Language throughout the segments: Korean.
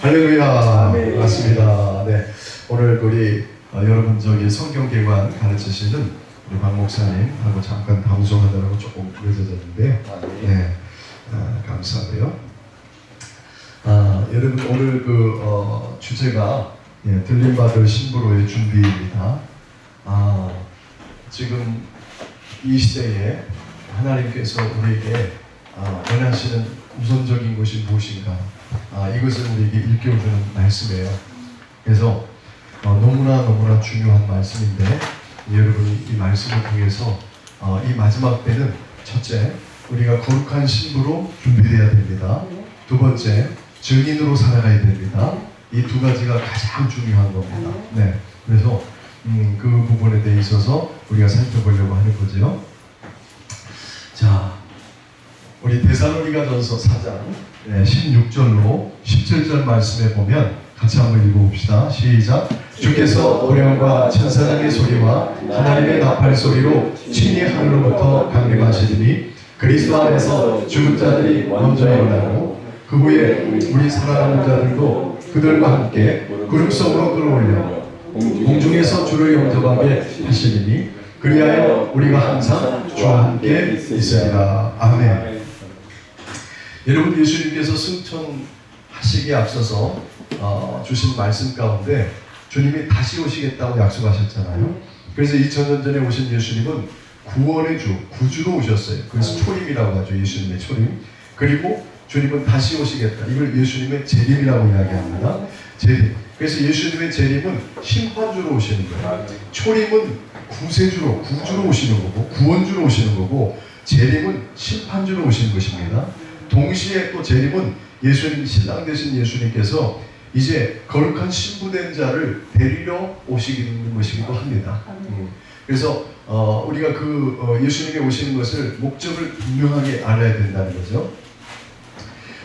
할렐루야. 아멘. 맞습니다. 네. 오늘 우리 여러분 성경개관 가르치시는 우리 박 목사님하고 잠깐 방송하느라고 조금 늦어졌는데요. 네. 감사하고요. 여러분 오늘 주제가 들림받을 신부로의 준비입니다. 지금 이 시대에 하나님께서 우리에게 원하시는 우선적인 것이 무엇인가, 이것을 우리에게 일깨워주는 말씀이에요. 그래서 너무나 중요한 말씀인데, 여러분이 이 말씀을 통해서 이 마지막 때는 첫째, 우리가 거룩한 신부로 준비되어야 됩니다. 두 번째, 증인으로 살아가야 됩니다. 이 두 가지가 가장 중요한 겁니다. 네. 그래서 그 부분에 대해 있어서 우리가 살펴보려고 하는 거죠. 자, 우리 데살로니가전서 4장 16절로 17절 말씀에 보면 같이 한번 읽어봅시다. 시작. 주께서 보령과 천사장의 소리와 하나님의 나팔 소리로 친히 하늘로부터 강림하시더니 그리스도 안에서 죽은 자들이 먼저 일어나고 그 후에 우리 살아가는 자들도 그들과 함께 구름 속으로 끌어올려 공중에서 주를 영접하게 하시리니 그리하여 우리가 항상 주와 함께 있으리라. 아멘. 여러분, 예수님께서 승천하시기에 앞서서 주신 말씀 가운데 주님이 다시 오시겠다고 약속하셨잖아요. 그래서 2000년 전에 오신 예수님은 구원의 주, 구주로 오셨어요. 그래서 초림이라고 하죠. 예수님의 초림. 그리고 주님은 다시 오시겠다. 이걸 예수님의 재림이라고 이야기합니다. 재림. 그래서 예수님의 재림은 심판주로 오시는 거예요. 초림은 구세주로, 구주로 오시는 거고, 구원주로 오시는 거고, 재림은 심판주로 오시는 것입니다. 동시에 또 재림은 예수님, 신랑 되신 예수님께서 이제 거룩한 신부된 자를 데리러 오시는 것이기도 합니다. 그래서 우리가 예수님이 오시는 것을 목적을 분명하게 알아야 된다는 거죠.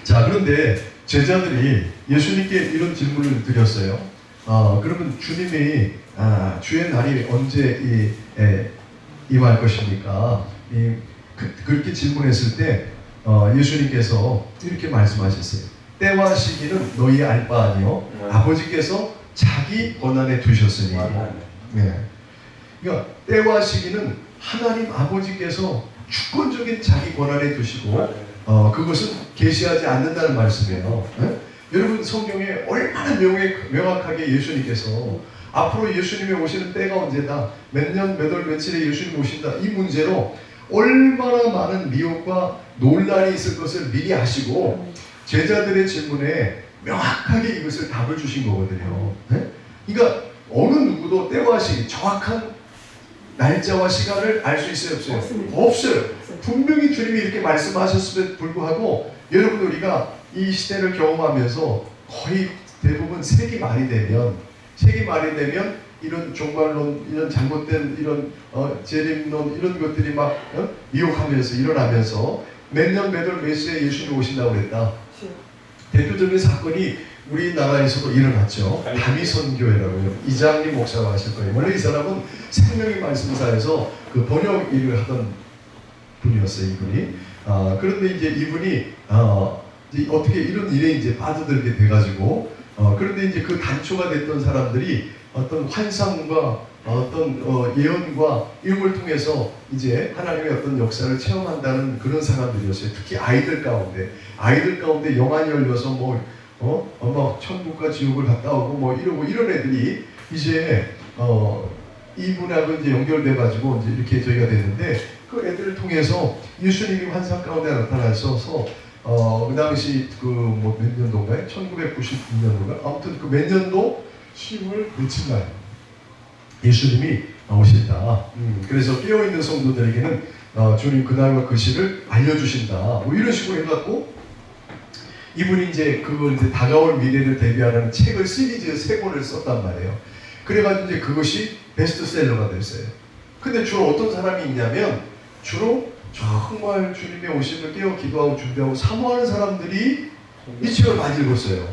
자, 그런데 제자들이 예수님께 이런 질문을 드렸어요. 그러면 주님이 주의 날이 언제 임할 것입니까? 그렇게 질문했을 때 예수님께서 이렇게 말씀하셨어요. 때와 시기는 너희 알 바 아니요 아버지께서 자기 권한에 두셨으니. 네. 그러니까 때와 시기는 하나님 아버지께서 주권적인 자기 권한에 두시고 그것은 계시하지 않는다는 말씀이에요. 네? 여러분, 성경에 얼마나 명확하게 예수님께서 앞으로 예수님이 오시는 때가 언제다, 몇 년, 몇 월, 며칠에 예수님이 오신다, 이 문제로 얼마나 많은 미혹과 논란이 있을 것을 미리 아시고 제자들의 질문에 명확하게 이것을 답을 주신 거거든요. 네? 그러니까 어느 누구도 때와 시기, 정확한 날짜와 시간을 알 수 있어요, 없어요? 없어요. 분명히 주님이 이렇게 말씀하셨음에도 불구하고 여러분, 우리가 이 시대를 경험하면서 거의 대부분 세기 말이 되면 이런 종말론, 이런 잘못된 이런 재림론, 이런 것들이 막 미혹하면서 일어나면서 몇 년, 몇 월, 몇 시에 예수님이 오신다고 그랬다. 대표적인 사건이 우리나라에서도 일어났죠. 다미선교회라고요. 이장님 목사가 하실 거예요. 원래 이 사람은 생명의 말씀사에서 그 번역 일을 하던 분이었어요, 이분이. 그런데 이제 이분이 이제 어떻게 이런 일에 이제 빠져들게 돼가지고 그런데 이제 그 단초가 됐던 사람들이 어떤 환상과 어떤 예언과 이런 걸 통해서 이제 하나님의 어떤 역사를 체험한다는 그런 사람들이었어요. 특히 아이들 가운데 영안이 열려서 뭐 천국과 지옥을 갔다 오고 뭐 이러고 이런 애들이 이제 이분하고 이제 연결돼가지고 이제 이렇게 저희가 되는데, 그 애들을 통해서 예수님이 환상 가운데 나타나셔서 그 당시 뭐 몇 년도인가요? 1999년도인가? 아무튼 그 몇 년도 10월 며칠 날 예수님이 오신다. 그래서 깨어있는 성도들에게는 주님 그날과 그 시를 알려주신다. 뭐 이런 식으로 해갖고 이분이 이제 그걸 이제 다가올 미래를 대비하는 책을 시리즈 3권을 썼단 말이에요. 그래가지고 이제 그것이 베스트셀러가 됐어요. 근데 주로 어떤 사람이 있냐면 주로 정말 주님의 오심을 깨어 기도하고 준비하고 사모하는 사람들이 이 책을 많이 읽었어요.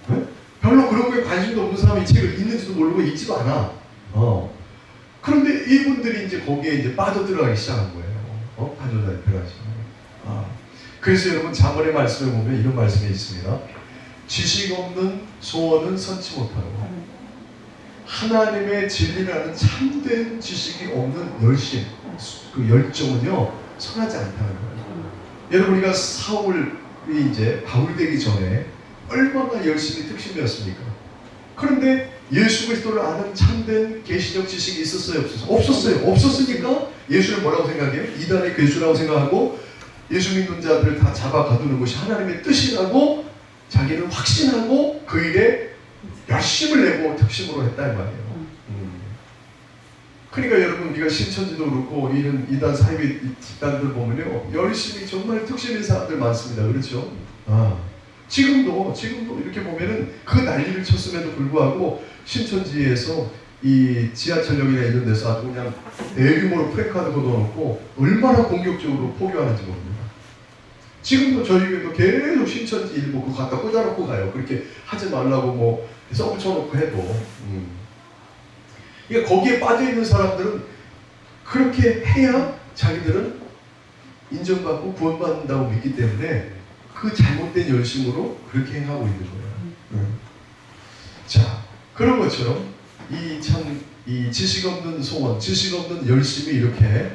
네? 별로 그런 거에 관심도 없는 사람이 이 책을 읽는지도 모르고 읽지도 않아. 그런데 이분들이 이제 거기에 이제 빠져들어가기 시작한 거예요. 빠져들어가기 시작한 거예요. 그래서 여러분, 잠언의 말씀을 보면 이런 말씀이 있습니다. 지식 없는 소원은 선치 못하고 하나님의 진리라는 참된 지식이 없는 열심, 그 열정은요 선하지 않다는 거예요. 여러분 우리가 사울이 이제 바울 되기 전에 얼마나 열심히 특심이었습니까? 그런데 예수 그리스도를 아는 참된 계시적 지식이 있었어요? 없었어요? 없었으니까 예수를 뭐라고 생각해요? 이단의 괴수라고 생각하고 예수 믿는 자들을 다 잡아 가두는 것이 하나님의 뜻이라고 자기는 확신하고 그 일에 열심을 내고 특심으로 했단 말이에요. 그러니까 여러분 우리가 신천지도 그렇고 이런 이단 사이비 집단들 보면요 열심히 정말 특심인 사람들 많습니다. 그렇죠? 지금도 이렇게 보면은 그 난리를 쳤음에도 불구하고 신천지에서 이 지하철역이나 이런 데서 아주 그냥 대규모로 프랜카드 걷어놓고 얼마나 공격적으로 포교하는지 모릅니다. 지금도 저희 교회도 계속 신천지 일부 그거 갖다 꽂아놓고 가요. 그렇게 하지 말라고 뭐 써붙여놓고 해도. 그러니까 거기에 빠져있는 사람들은 그렇게 해야 자기들은 인정받고 구원받는다고 믿기 때문에 그 잘못된 열심으로 그렇게 행하고 있는 거예요. 자, 그런 것처럼 이 지식 없는 소원, 지식 없는 열심이 이렇게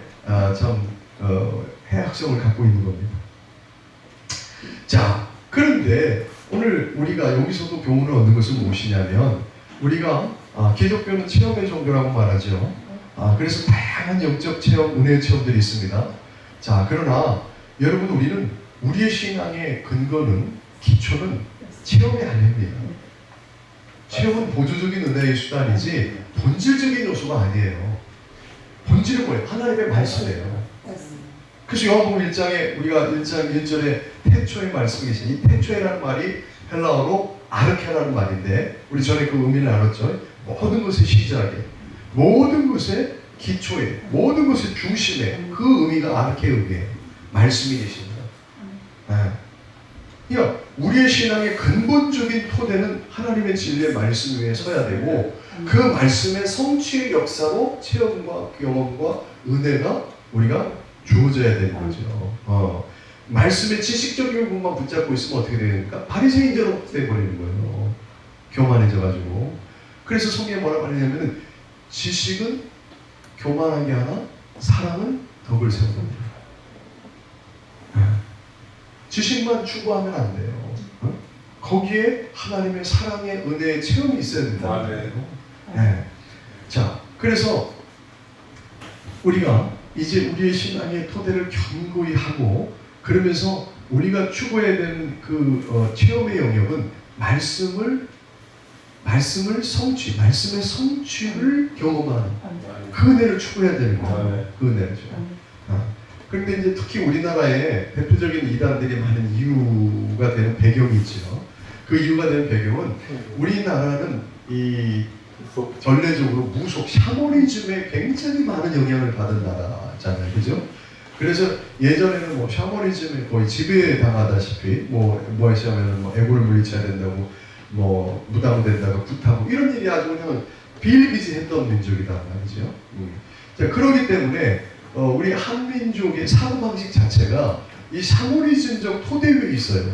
해악성을 갖고 있는 겁니다. 자, 그런데 오늘 우리가 여기서도 교훈을 얻는 것은 무엇이냐면 우리가 기독교는 체험의 종교라고 말하죠. 그래서 다양한 영적 체험, 은혜의 체험들이 있습니다. 자, 그러나 여러분 우리는 우리의 신앙의 근거는 기초는 체험이 아닙니다. 체험은 보조적인 은혜의 수단이지 본질적인 요소가 아니에요. 본질은 뭐예요? 하나님의 말씀이에요. 그래서 요한복음 1장에 우리가 1장 1절에 태초의 말씀이 계신 이 태초에라는 말이 헬라어로 아르케라는 말인데 우리 전에 그 의미를 알았죠. 모든 것의 시작에, 모든 것의 기초에, 모든 것의 중심에 그 의미가 아르케의 의미예요. 말씀이 계십니다. 그러니까 우리의 신앙의 근본적인 토대는 하나님의 진리의 말씀 위에 서야 되고 그 말씀의 성취의 역사로 체험과 경험과 은혜가 우리가 주어져야 되는 거죠. 말씀의 지식적인 부분만 붙잡고 있으면 어떻게 되니까 바리새인처럼 돼버리는 거예요. 교만해져가지고. 그래서 성경에 뭐라고 하냐면 지식은 교만하게 하나 사랑은 덕을 세운다. 지식만 추구하면 안 돼요. 거기에 하나님의 사랑의 은혜의 체험이 있어야 된다. 네. 자, 그래서 우리가 이제 우리의 신앙의 토대를 견고히 하고 그러면서 우리가 추구해야 되는 그 체험의 영역은 말씀의 성취를 경험하는 그 은혜를 추구해야 되는 거예요. 그 은혜를. 그런데 이제 특히 우리나라에 대표적인 이단들이 많은 이유가 되는 배경이 있죠. 그 이유가 되는 배경은 우리나라는 이 전례적으로 무속 샤머니즘에 굉장히 많은 영향을 받은 나라잖아요, 그죠? 그래서 예전에는 뭐 샤머니즘에 거의 지배당하다시피 뭐 하시면 뭐 애고를 물리쳐야 된다고 뭐 무당된다고 굿하고 이런 일이 아주 그냥 비일비재했던 민족이다 말이죠. 자, 그렇기 때문에 우리 한민족의 사고방식 자체가 이 샤머니즘적 토대 위에 있어요.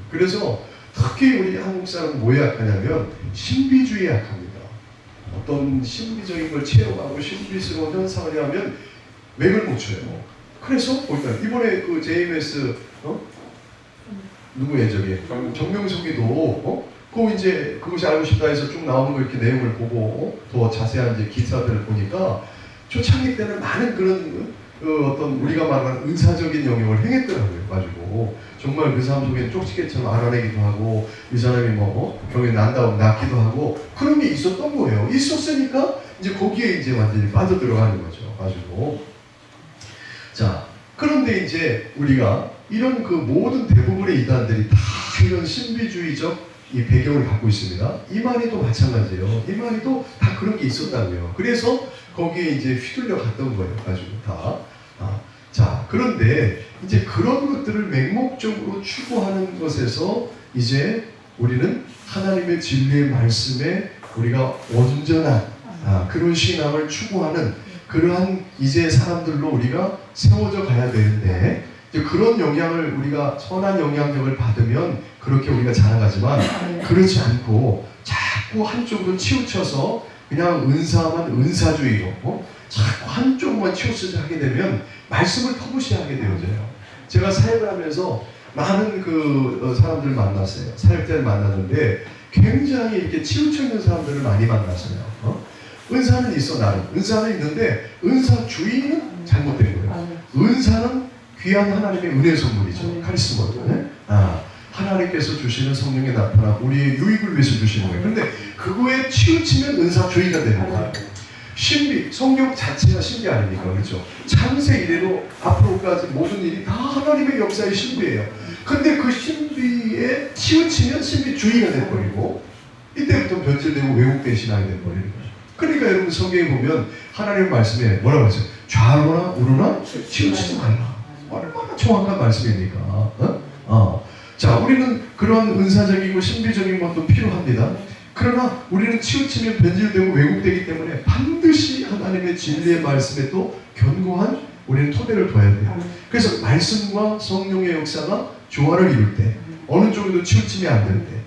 그래서 특히 우리 한국 사람은 뭐에 약하냐면 신비주의에 약합니다. 어떤 신비적인 걸 체험하고 신비스러운 현상을 하면 맥을 못 쳐요. 그래서 보니까 이번에 그 JMS 누구의 저기 정명석이도 그 이제 그것이 알고 싶다 해서 쭉 나오는 거 이렇게 내용을 보고 더 자세한 이제 기사들을 보니까 초창기 때는 많은 그런 어떤 우리가 말하는 은사적인 영역을 행했더라고요. 가지고 정말 그 사람 속에 쪽지게처럼 알아내기도 하고 이 사람이 뭐 병에 난다고 낫기도 하고 그런 게 있었던 거예요. 있었으니까 이제 거기에 이제 완전히 빠져들어가는 거죠. 가지고 자, 그런데 이제 우리가 이런 그 모든 대부분의 이단들이 다 이런 신비주의적 이 배경을 갖고 있습니다. 이만희도 마찬가지예요. 이만희도 다 그런 게 있었다고요. 그래서 거기에 이제 휘둘려 갔던 거예요. 가지고 다. 자, 그런데 이제 그런 것들을 맹목적으로 추구하는 것에서 이제 우리는 하나님의 진리의 말씀에 우리가 온전한 그런 신앙을 추구하는 그러한 이제 사람들로 우리가 세워져 가야 되는데 이제 그런 영향을 우리가 선한 영향력을 받으면 그렇게 우리가 자라가지만 그렇지 않고 자꾸 한쪽으로 치우쳐서 그냥 은사만 은사주의로 자꾸 한쪽만 치우쳐서 하게 되면 말씀을 터부시하게 되어져요. 제가 사역을 하면서 많은 사람들을 만났어요. 사역자를 만났는데 굉장히 이렇게 치우쳐 있는 사람들을 많이 만났어요. 은사는 있어, 나는. 은사는 있는데 은사주의는 잘못된 거예요. 은사는 귀한 하나님의 은혜 선물이죠. 카리스마도. 하나님께서 주시는 성령의 나타나 우리의 유익을 위해서 주시는 거예요. 그런데 그거에 치우치면 은사주의가 되는 거예요. 신비, 성경 자체가 신비 아닙니까? 그렇죠? 창세 이래로 앞으로까지 모든 일이 다 하나님의 역사의 신비예요. 근데 그 신비에 치우치면 신비주의가 돼버리고 이때부터 변질되고 왜곡된 신앙이 돼버리는 거예요. 그러니까 여러분 성경에 보면 하나님 말씀에 뭐라고 했어요? 좌로나 우로나 치우치지 말라. 얼마나 정확한 말씀입니까? 자, 우리는 그런 은사적이고 신비적인 것도 필요합니다. 그러나 우리는 치우치면 변질되고 왜곡되기 때문에 반드시 하나님의 진리의 말씀에 또 견고한 우리는 토대를 둬야 돼요. 그래서 말씀과 성령의 역사가 조화를 이룰 때 어느 쪽에도 치우치면 안 될 때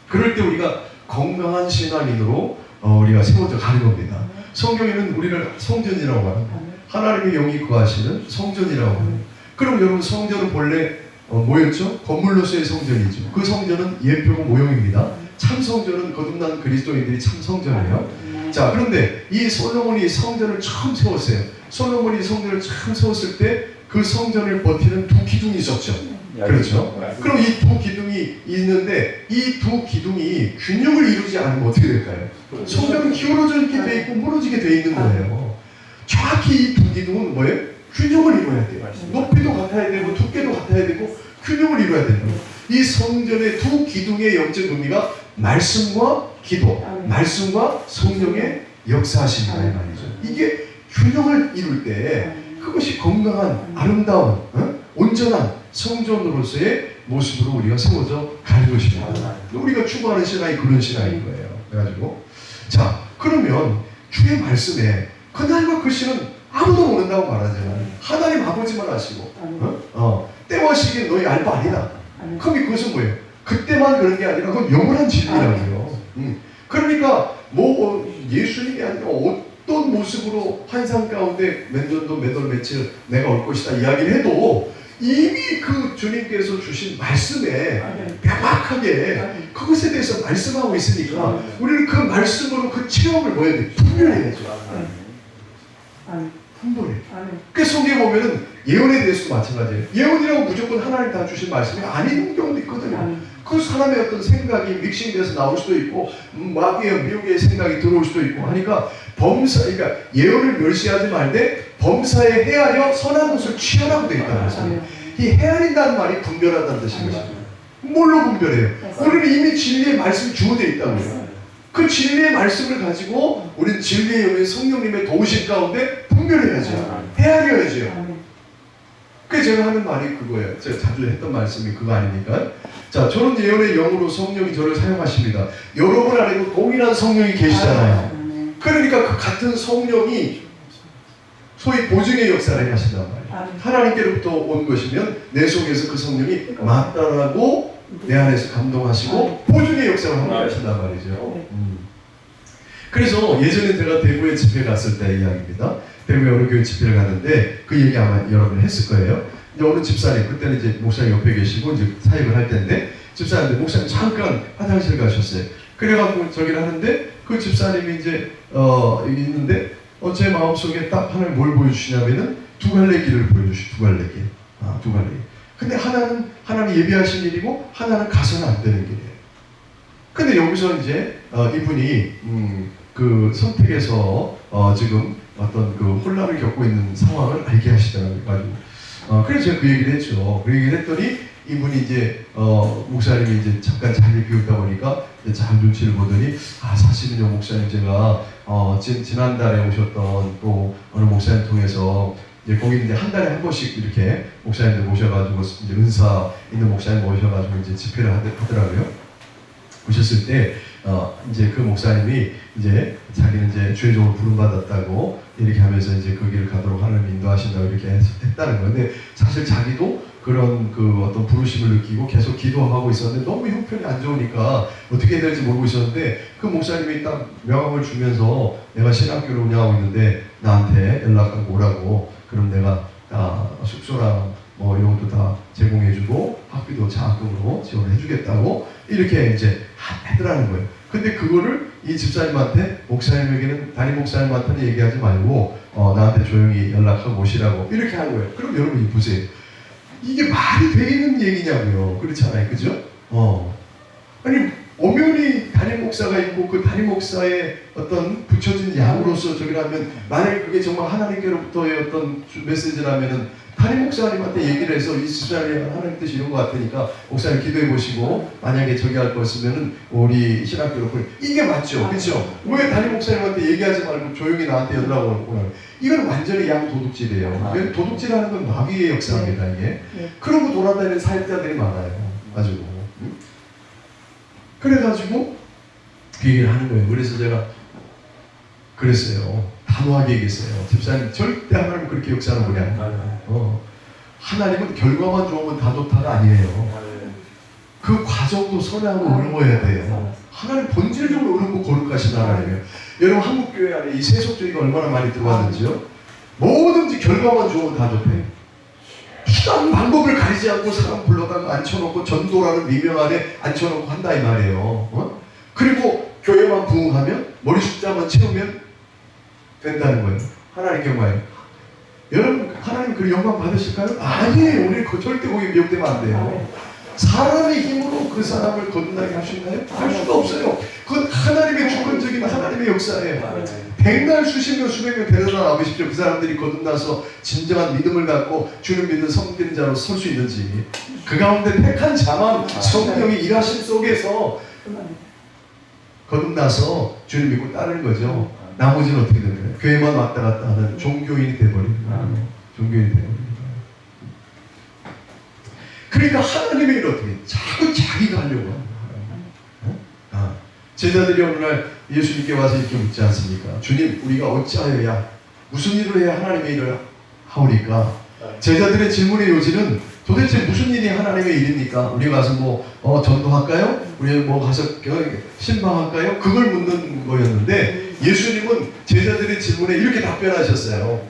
그럴 때 우리가 건강한 신앙인으로 우리가 세워져 가는 겁니다. 성경에는 우리를 성전이라고 합니다. 하나님의 영이 거하시는 성전이라고 합니다. 그럼 여러분 성전은 본래 뭐였죠? 건물로서의 성전이죠. 그 성전은 예표고 모형입니다. 참 성전은 거듭난 그리스도인들이 참 성전이에요. 자, 그런데 이 솔로몬이 성전을 처음 세웠어요. 솔로몬이 성전을 처음 세웠을 때 그 성전을 버티는 두 기둥이 있었죠. 그렇죠? 그럼 이 두 기둥이 있는데 이 두 기둥이 균형을 이루지 않으면 어떻게 될까요? 성전은 기울어져 있게 돼 있고 무너지게 돼 있는 거예요. 정확히 이 두 기둥은 뭐예요? 균형을 이루어야 돼요. 높이도 같아야 되고 두께도 같아야 되고 균형을 이루어야 돼요. 이 성전의 두 기둥의 영적 의미가 말씀과 기도, 말씀과 성령의 역사하심이다 이 말이죠. 이게 균형을 이룰 때 그것이 건강한 아름다운 온전한 성전으로서의 모습으로 우리가 세워져 가는 것입니다. 우리가 추구하는 신앙이 그런 신앙인 거예요. 그래가지고 자, 그러면 주의 말씀에 그날과 그 시는 아무도 모른다고 말하잖아요. 하나님 아버지만 아시고 때와 시기는 너희 알 바 아니다. 그럼 그것은 뭐예요? 그때만 그런 게 아니라 그건 영원한 진리라고요. 그러니까 뭐 예수님이 아니라 어떤 모습으로 환상 가운데 몇 년도 몇 월 며칠 내가 올 것이다 이야기를 해도 이미 그 주님께서 주신 말씀에 명확하게 그것에 대해서 말씀하고 있으니까 우리는 그 말씀으로 그 체험을 뭐 해야 돼? 분별해야죠. 분별해. 그 성경에 보면은 예언에 대해서도 마찬가지예요. 예언이라고 무조건 하나님 다 주신 말씀이 아닌 경우도 있거든요. 그 사람의 어떤 생각이 믹싱돼서 나올 수도 있고 마귀의 미혹의 생각이 들어올 수도 있고 하니까 그러니까 예언을 멸시하지 말되 범사에 헤아려 선한 것을 취하라고 되어 있다는 것이에요. 이 헤아린다는 말이 분별하다는 뜻인 것이죠. 뭘로 분별해요? 우리는 이미 진리의 말씀이 주어져 있다고요. 그 진리의 말씀을 가지고 우리는 진리의 영의 성령님의 도우심 가운데 분별해야죠. 헤아려야죠. 그래서 제가 하는 말이 그거예요. 제가 자주 했던 말씀이 그거 아닙니까? 자, 저는 예언의 영으로 성령이 저를 사용하십니다. 여러분 안에도 동일한 성령이 계시잖아요. 그러니까 그 같은 성령이 소위 보증의 역사를 하신단 말이에요. 하나님께로부터 온 것이면 내 속에서 그 성령이 맞다라고 내 안에서 감동하시고 보증의 역사를 하고 하신단 말이죠. 그래서 예전에 제가 대구에 집회 갔을 때 이야기입니다. 대구에 어느 교회 집회를 갔는데 그 얘기 아마 여러분 했을 거예요. 이제 어느 집사님, 그때는 이제 목사님 옆에 계시고 이제 사역을 할 때인데 집사님인데 목사님 잠깐 화장실 가셨어요. 그래갖고 저기를 하는데 그 집사님이 이제 있는데 제 마음속에 딱 하나님 뭘 보여주시냐면은 두 갈래 길을 보여주시. 두 갈래 길. 두 갈래 길. 근데 하나는 하나님 예비하신 일이고 하나는 가서는 안 되는 길이에요. 근데 여기서 이제 이분이 그 선택에서 지금 어떤 그 혼란을 겪고 있는 상황을 알게 하시더라고요. 그래서 제가 그 얘기를 했죠. 그 얘기를 했더니 이분이 이제 목사님이 이제 잠깐 자리를 비우다 보니까 잘 눈치를 보더니 사실은요 목사님 제가 지난달에 오셨던 또 어느 목사님 통해서 이제 거기 이제 한 달에 한 번씩 이렇게 목사님들 모셔가지고 이제 은사 있는 목사님 모셔가지고 이제 집회를 하더라고요. 오셨을 때 이제 그 목사님이 이제 자기는 이제 주의적으로 부름받았다고 이렇게 하면서 이제 그 길을 가도록 하나님 인도하신다고 이렇게 했다는 건데, 사실 자기도 그런 그 어떤 부르심을 느끼고 계속 기도하고 있었는데 너무 형편이 안 좋으니까 어떻게 해야 될지 모르고 있었는데, 그 목사님이 딱 명함을 주면서 내가 신학교를 운영하고 있는데 나한테 연락하고 오라고, 그럼 내가 숙소랑 뭐 이런 것도 다 제공해주고 학비도 장학금으로 지원해주겠다고 이렇게 이제 하더라는 거예요. 근데 그거를 이 집사님한테, 목사님에게는, 담임 목사님한테는 얘기하지 말고 나한테 조용히 연락하고 오시라고 이렇게 한 거예요. 그럼 여러분이 보세요. 이게 말이 되는 얘기냐고요. 그렇잖아요. 그죠? 아니 엄연히 담임 목사가 있고 그 담임 목사의 어떤 붙여진 양으로서 저기라면, 만약에 그게 정말 하나님께로부터의 어떤 메시지라면은 담임 목사님한테 얘기를 해서 이 집사님이 하나님 뜻이 이런 것 같으니까 목사님 기도해 보시고 만약에 저기 할 거 있으면은 우리 신학교로 이게 맞죠? 그렇죠? 왜 담임 목사님한테 얘기하지 말고 조용히 나한테 연락 오는? 이건 완전히 양도둑질이에요. 도둑질하는 건 마귀의 역사입니다. 이게. 그러고 돌아다니는 사역자들이 많아요. 가지고. 그래가지고 그 얘기를 하는 거예요. 그래서 제가 그랬어요. 단호하게 얘기했어요. 집사님, 절대 하나님 그렇게 역사하는 분이 아니에요. 하나님은 결과만 좋으면 다 좋다가 아니에요. 그 과정도 선하고 어려워야 돼요. 하나님 본질적으로 어렵고 거룩하신 하나님이에요. 여러분 한국교회 안에 이 세속주의가 얼마나 많이 들어왔는지요? 뭐든지 결과만 좋으면 다 좋대요. 수단 방법을 가리지 않고 사람 불러다가 앉혀놓고 전도라는 미명 안에 앉혀놓고 한다 이 말이에요. 그리고 교회만 부흥하면, 머리 숫자만 채우면 된다는 거예요. 하나님 경우에. 여러분 하나님 그 영광 받으실까요? 아니에요. 우리 절대 거기 미혹되면 안 돼요. 사람의 힘으로 그 사람을 거듭나게 하시나요? 할 수가 없어요. 그건 하나님의 주권적인 하나님의 역사예요. 백날 수십 명 수백 명 데려다 나오십시오. 그 사람들이 거듭나서 진정한 믿음을 갖고 주는 믿는 섬기는 자로 설 수 있는지. 그 가운데 택한 자만 성령이 일하심 속에서 거듭나서 주를 믿고 따르는 거죠. 나머지는 어떻게 되는 거예요? 교회만 왔다 갔다 하는 종교인이 되어버리는 거예요. 종교인이 되어버리는 거예요. 그러니까 하나님의 일을 어떻게 자꾸 자기가 하려고 합니다. 제자들이 오늘날 예수님께 와서 이렇게 묻지 않습니까? 주님, 우리가 어찌하여야, 무슨 일을 해야 하나님의 일을 하오리까? 제자들의 질문의 요지는 도대체 무슨 일이 하나님의 일입니까? 우리 가서 뭐 전도할까요? 우리 뭐 가서 신방할까요? 그걸 묻는 거였는데, 예수님은 제자들의 질문에 이렇게 답변하셨어요.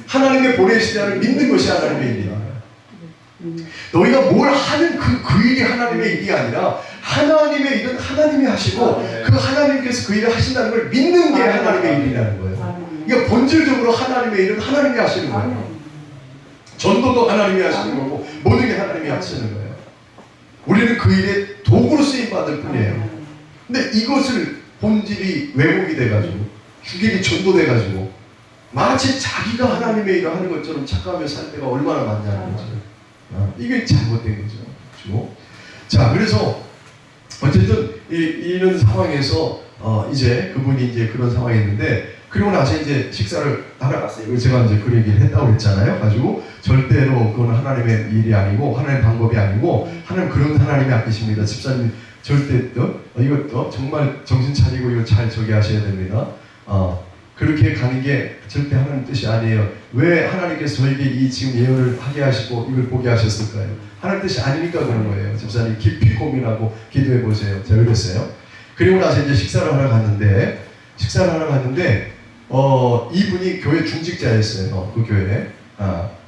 하나님의 보내시자를 믿는 것이 하나님의 일이다. 너희가 뭘 하는 그 일이 하나님의 일이 아니라 하나님의 일은 하나님이 하시고 그 하나님께서 그 일을 하신다는 걸 믿는 게 하나님의 일이라는 거예요. 그러니까 본질적으로 하나님의 일은 하나님이 하시는 거예요. 전도도 하나님이 하시는 거고 모든 게 하나님이 하시는 거예요. 우리는 그 일에 도구로 쓰임받을 뿐이에요. 근데 이것을 본질이 왜곡이 돼가지고 주객이 전도돼가지고 마치 자기가 하나님의 일을 하는 것처럼 착각하며 살 때가 얼마나 많냐는 거죠. 이게 잘못된 거죠. 그렇죠? 자, 그래서 어쨌든 이런 상황에서 이제 그분이 이제 그런 상황이 있는데, 그리고 나서 이제 식사를 하러 갔어요. 제가 이제 그 얘기를 했다고 그랬잖아요. 가지고 절대로 그건 하나님의 일이 아니고 하나님의 방법이 아니고 하나님 그런 하나님이 아끼십니다. 집사님 절대 이것도 정말 정신 차리고 이거 잘 저기 하셔야 됩니다. 그렇게 가는 게 절대 하나님 뜻이 아니에요. 왜 하나님께서 저에게 이 지금 예언을 하게 하시고 이걸 보게 하셨을까요? 하나님 뜻이 아니니까 그런 거예요. 집사님 깊이 고민하고 기도해 보세요. 제가 그랬어요. 그리고 나서 이제 식사를 하러 갔는데 이분이 교회 중직자였어요. 그 교회에.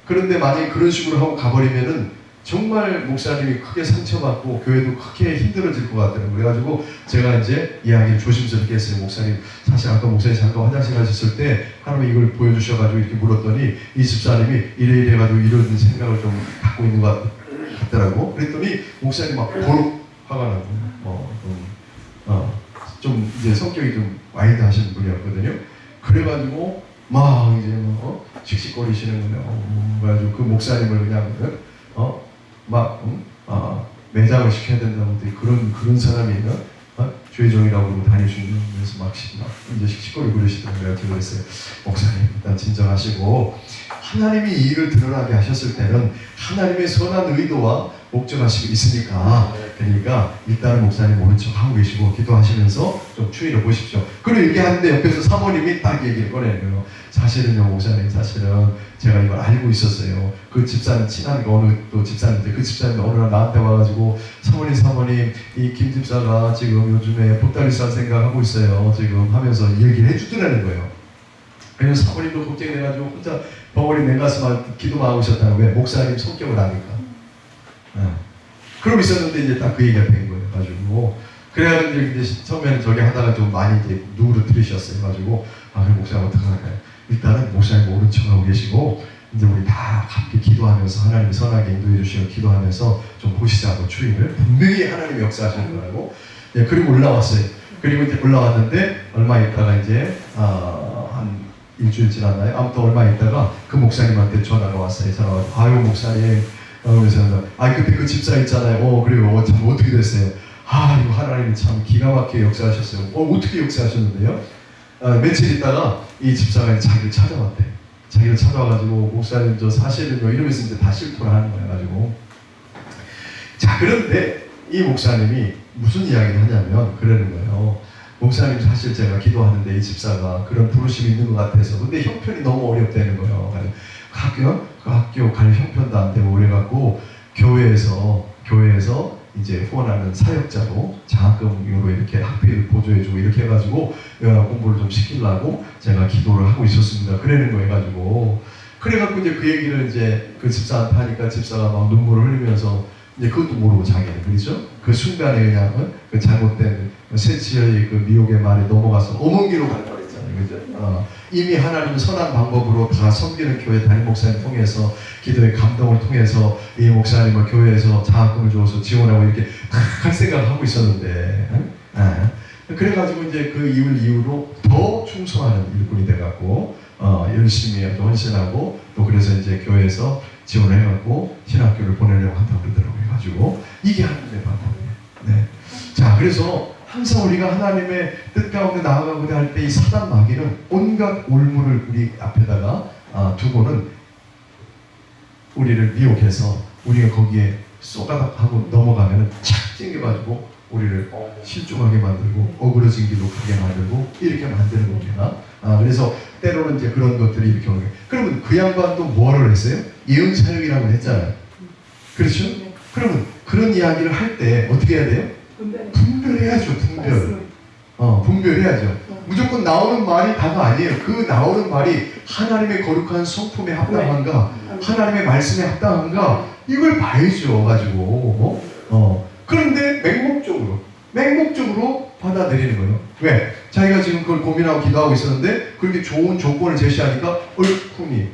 그런데 만약에 그런 식으로 하고 가버리면은 정말 목사님이 크게 상처받고 교회도 크게 힘들어질 것 같더라고요. 그래가지고 제가 이제 이야기를 조심스럽게 했어요. 목사님, 사실 아까 목사님 잠깐 화장실 가셨을 때 하나님 이걸 보여주셔가지고 이렇게 물었더니 이 집사님이 이래 해가지고 이런 생각을 좀 갖고 있는 것 같더라고. 그랬더니 목사님 막 버럭 화가 나고 좀 이제 성격이 좀 와일드하신 분이었거든요. 그래가지고 막 이제 씩씩거리시는 거예요. 그래가지고 그 목사님을 그냥 매장을 시켜야 된다고 그런 사람이 주의종이라고 그러고 다니시면서 막 이제 씩씩거리고 그러시더라고요. 제가 그랬어요. 목사님 일단 진정하시고 하나님이 이 일을 드러나게 하셨을 때는 하나님의 선한 의도와 목적하시고 있으니까 그러니까 일단은 목사님 모른 척 하고 계시고 기도하시면서 좀 추이를 보십시오. 그리고 얘기하는데 옆에서 사모님이 딱 얘기를 꺼내는 거예요. 사실은요 목사님, 사실은 제가 이걸 알고 있었어요. 그 집사님 친한 어느 또 집사님인데 그 집사님이 어느 날 나한테 와가지고 사모님 이 김 집사가 지금 요즘에 보따리 쌀 생각하고 있어요 지금 하면서 얘기를 해주더라는 거예요. 그래서 사모님도 걱정이 돼가지고 혼자 벙어리 냉가슴 기도만 하고 있었다는 거예요. 목사님 성격을 아니까. 그러고 있었는데 이제 딱 그 얘기가 된 거예요. 가지고 그래가지고 이제 처음에는 저기 하다가 좀 많이 이제 누구를 들으셨어요. 가지고 그럼 목사님 어떡할까요? 일단은 목사님 모른 척하고 계시고 이제 우리 다 함께 기도하면서 하나님이 선하게 인도해 주시고 기도하면서 좀 보시자고 추임을 분명히 하나님이 역사하시는 거라고. 예, 그리고 올라왔어요. 그리고 이제 올라왔는데 얼마 있다가 이제 한 일주일 지났나요? 아무튼 얼마 있다가 그 목사님한테 전화가 왔어요. 전화가 와서 아유 목사님 그래서 그때 그 집사 있잖아요. 그래요. 참 어떻게 됐어요? 이거 하나님이 참 기가 막히게 역사하셨어요. 어떻게 역사하셨는데요? 며칠 있다가 이 집사가 자기를 찾아왔대. 자기를 찾아와가지고 목사님 저 사실은요 이러면서 이제 다 실토를 하는 거야 가지고. 자 그런데 이 목사님이 무슨 이야기를 하냐면 그러는 거예요. 목사님 사실 제가 기도하는데 이 집사가 그런 부르심이 있는 것 같아서 근데 형편이 너무 어렵다는 거예요. 학교 갈 형편도 안 되고 그래갖고 교회에서 이제 후원하는 사역자로 장학금으로 이렇게 학비를 보조해주고 이렇게 해가지고 공부를 좀 시키려고 제가 기도를 하고 있었습니다. 그러는 거 해가지고 그래갖고 이제 그 얘기를 이제 그 집사한테 하니까 집사가 막 눈물을 흘리면서 이제 그것도 모르고 자기는 그렇죠? 그 순간에 그냥 그 잘못된 세치의 그 미혹의 말에 넘어가서 어멍기로 갈 뻔했잖아요, 그죠? 이미 하나님은 선한 방법으로 다 섬기는 교회 담임 목사님 통해서 기도의 감동을 통해서 이 목사님을 교회에서 장학금을 줘서 지원하고 이렇게 할 생각을 하고 있었는데, 그래가지고 이제 그 이후로 더 충성하는 일꾼이 돼갖고 열심히 헌신하고 또 그래서 이제 교회에서 지원을 해갖고 신학교를 보내려고 한다고 그러더라고요. 해가지고 이게 하나님의 방법이에요. 네. 자, 그래서 항상 우리가 하나님의 뜻 가운데 나아가고자 할 때 이 사단 마귀는 온갖 올무를 우리 앞에다가 두고는 우리를 미혹해서 우리가 거기에 쏘가닥하고 넘어가면은 착 찡겨가지고 우리를 실종하게 만들고 어그러진 길로 가게 만들고 이렇게 만드는 겁니다. 그래서 때로는 이제 그런 것들이 이렇게 오는 거예요. 그러면 그 양반도 뭐를 했어요? 예언 사역이라고 했잖아요. 그렇죠? 그러면 그런 이야기를 할 때 어떻게 해야 돼요? 분별해야죠. 분별해야죠. 무조건 나오는 말이 다가 아니에요. 그 나오는 말이 하나님의 거룩한 성품에 합당한가, 하나님의 말씀에 합당한가 이걸 봐야죠. 가지고 그런데 맹목적으로 받아들이는 거예요. 왜? 자기가 지금 그걸 고민하고 기도하고 있었는데 그렇게 좋은 조건을 제시하니까 얼큰이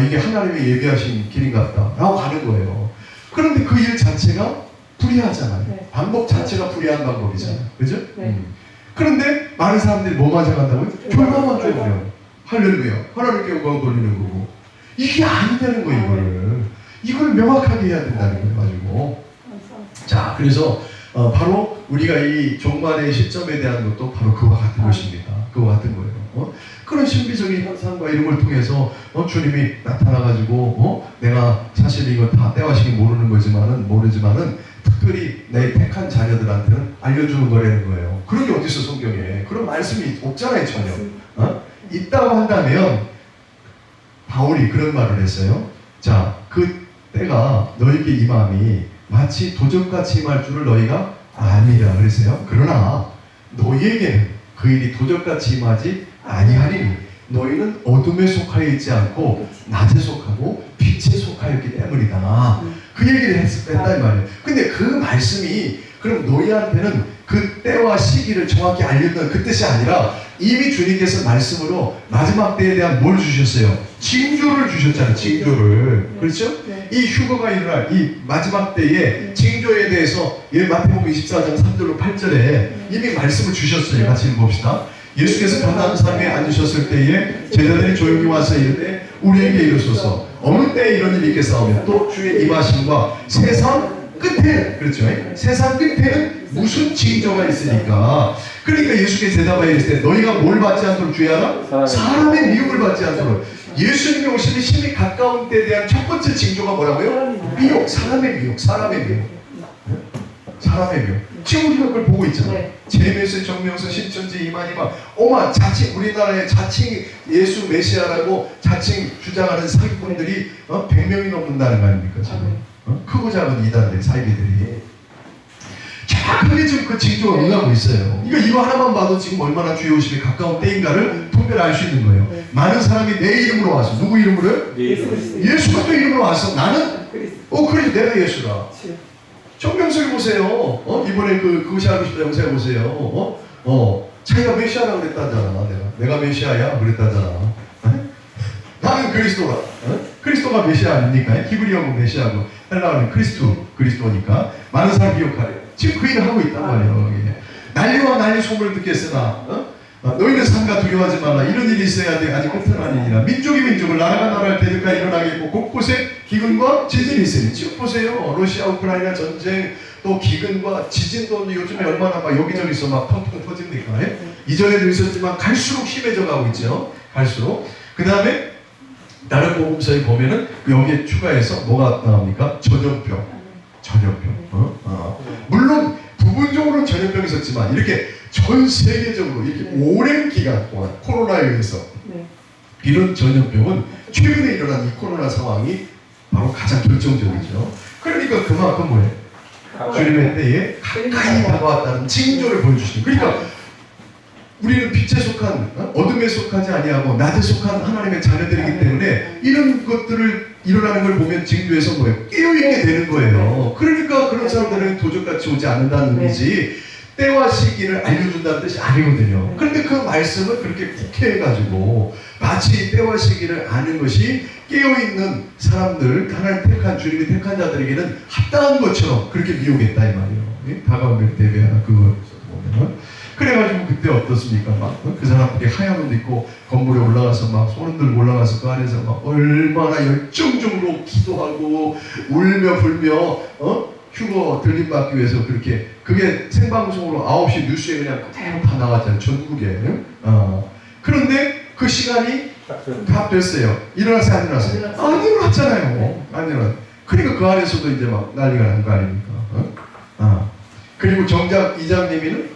이게 하나님의 예비하신 길인 것 같다 라고 가는 거예요. 그런데 그 일 자체가 불의하잖아요. 네. 방법 자체가 불의한 방법이잖아요. 그죠? 그런데 많은 사람들이 뭐만 생각한다고요? 결과만 줘버려요. 할렐루야. 하나님께 영광 돌리는 거고. 이게 아니다는 거예요, 이걸 명확하게 해야 된다는 거예요, 가지고. 자, 그래서 바로 우리가 이 종말의 시점에 대한 것도 바로 그와 같은 것입니다. 그와 같은 거예요. 그런 신비적인 현상과 이런 걸 통해서 주님이 나타나가지고 내가 사실 이거 다 때와 시기 모르지만은 특별히 내 택한 자녀들한테는 알려주는 거라는 거예요. 그런 게 어디 있어 성경에? 그런 말씀이 없잖아요 전혀. 있다고 한다면 바울이 그런 말을 했어요. 자, 그 때가 너에게 임함이 마치 도적같이 임할 줄을 너희가 아니라 그랬어요. 그러나 너희에게는 그 일이 도적같이 임하지 아니하리니 너희는 어둠에 속하여 있지 않고 낮에 속하고 빛에 속하였기 때문이다. 그 얘기를 했단 말이에요. 근데 그 말씀이 그럼 너희한테는 그 때와 시기를 정확히 알려던 그 뜻이 아니라 이미 주님께서 말씀으로 마지막 때에 대한 뭘 주셨어요? 징조를 주셨잖아요. 징조를. 그렇죠? 이 휴거가 일어날 이 마지막 때에 징조에 대해서 마태복음 24장 3절로 8절에 이미 말씀을 주셨어요. 같이 읽어봅시다. 예수께서 가나안 산에 앉으셨을 때에 제자들이 조용히 와서 이르되 우리에게 이르소서 어느 때에 이런 일이 있겠사오며 또 주의 임하심과 세상 끝에 그렇죠? 세상 끝에는 무슨 징조가 있으니까 그러니까 예수께서 대답하여 이르시되 너희가 뭘 받지 않도록 주의하라? 사람의 미움을 받지 않도록. 예수님이 오시는 심히 가까운 때에 대한 첫 번째 징조가 뭐라고요? 미혹, 사람의 미혹. 사람의 묘. 지금 우리가 그걸 보고 있잖아요. 네. 제메스, 정명수, 신천지, 이만희만 어마 자칭 우리나라의 자칭 예수 메시아라고 자칭 주장하는 사기꾼들이 100명이 넘는다는 거 아닙니까 지금? 크고 작은 이단들 사이비들이 정확하게 지금 그 징조가 응하고 있어요. 이거 하나만 봐도 지금 얼마나 주의 오심에 가까운 때인가를 통계를 알 수 있는 거예요. 네. 많은 사람이 내 이름으로 와서 누구 이름으로요? 예수 그리스도. 예수 그리스도 이름으로 와서 나는 그리스도. 그래 내가 예수라. 그렇죠. 정명석이 보세요. 이번에 그것이 하고 싶다 영상에 보세요. 자기가 메시아라고 그랬다잖아. 내가 메시아야 그랬다잖아. 나는 그리스도라. 그리스도가 메시아 아닙니까? 히브리어는 메시아고 헬라어는 그리스도니까 많은 사람이 기억하래요. 지금 그 일을 하고 있단 말이에요. 난리와 난리 소문을 듣겠으나 너희는 삼가 두려워하지 말라. 이런 일이 있어야 돼. 아직 끝은 아니니라. 민족이 민족을 나라가 나라를 대적하 일어나겠고 곳곳에 기근과 지진이 있으니 지금 보세요. 러시아 우크라이나 전쟁 또 기근과 지진도 요즘에 얼마나 막 여기저기서 막 펑펑 터집니까? 이전에도 있었지만 갈수록 심해져 가고 있죠. 갈수록. 그 다음에 다른 복음서에 보면은 여기에 추가해서 뭐가 나옵니까? 전염병. 물론 부분적으로 전염병이 있었지만 이렇게 전 세계적으로 이렇게 오랜 기간 동안 코로나에 의해서 이런 전염병은 최근에 일어난 이 코로나 상황이 바로 가장 결정적이죠. 그러니까 그만큼 뭐예요? 주님의 때에 가까이 다가왔다는 징조를 보여주시는. 그러니까 우리는 빛에 속한 어둠에 속하지 아니하고 낮에 속한 하나님의 자녀들이기 때문에 이런 것들을 일어나는 걸 보면 징조에서 뭐예요? 깨어있게 되는 거예요. 그러니까 그런 사람들은 도적같이 오지 않는다는 의미지 때와 시기를 알려준다는 뜻이 아니거든요. 그런데 그 말씀을 그렇게 국회해가지고 마치 때와 시기를 아는 것이 깨어있는 사람들, 하나님 택한 주님이 택한 자들에게는 합당한 것처럼 그렇게 미혹했다 이 말이에요. 다가온 날 대비하는 그걸 보면 그래가지고 그때 어떻습니까? 막 그 사람들이 하얀 옷 입고 건물에 올라가서 막 손을 들고 올라가서 그 안에서 막 얼마나 열정적으로 기도하고 울며 불며 휴거 들림받기 위해서 그렇게 그게 생방송으로 9시 뉴스에 그냥 그대로 다 나왔잖아요. 전국에. 그런데 그 시간이 다 됐어요. 일어났어요? 안 일어났어요? 안 일어났잖아요. 안 일어났어요. 그러니까 그 안에서도 이제 막 난리가 난 거 아닙니까? 그리고 정작 이장님이는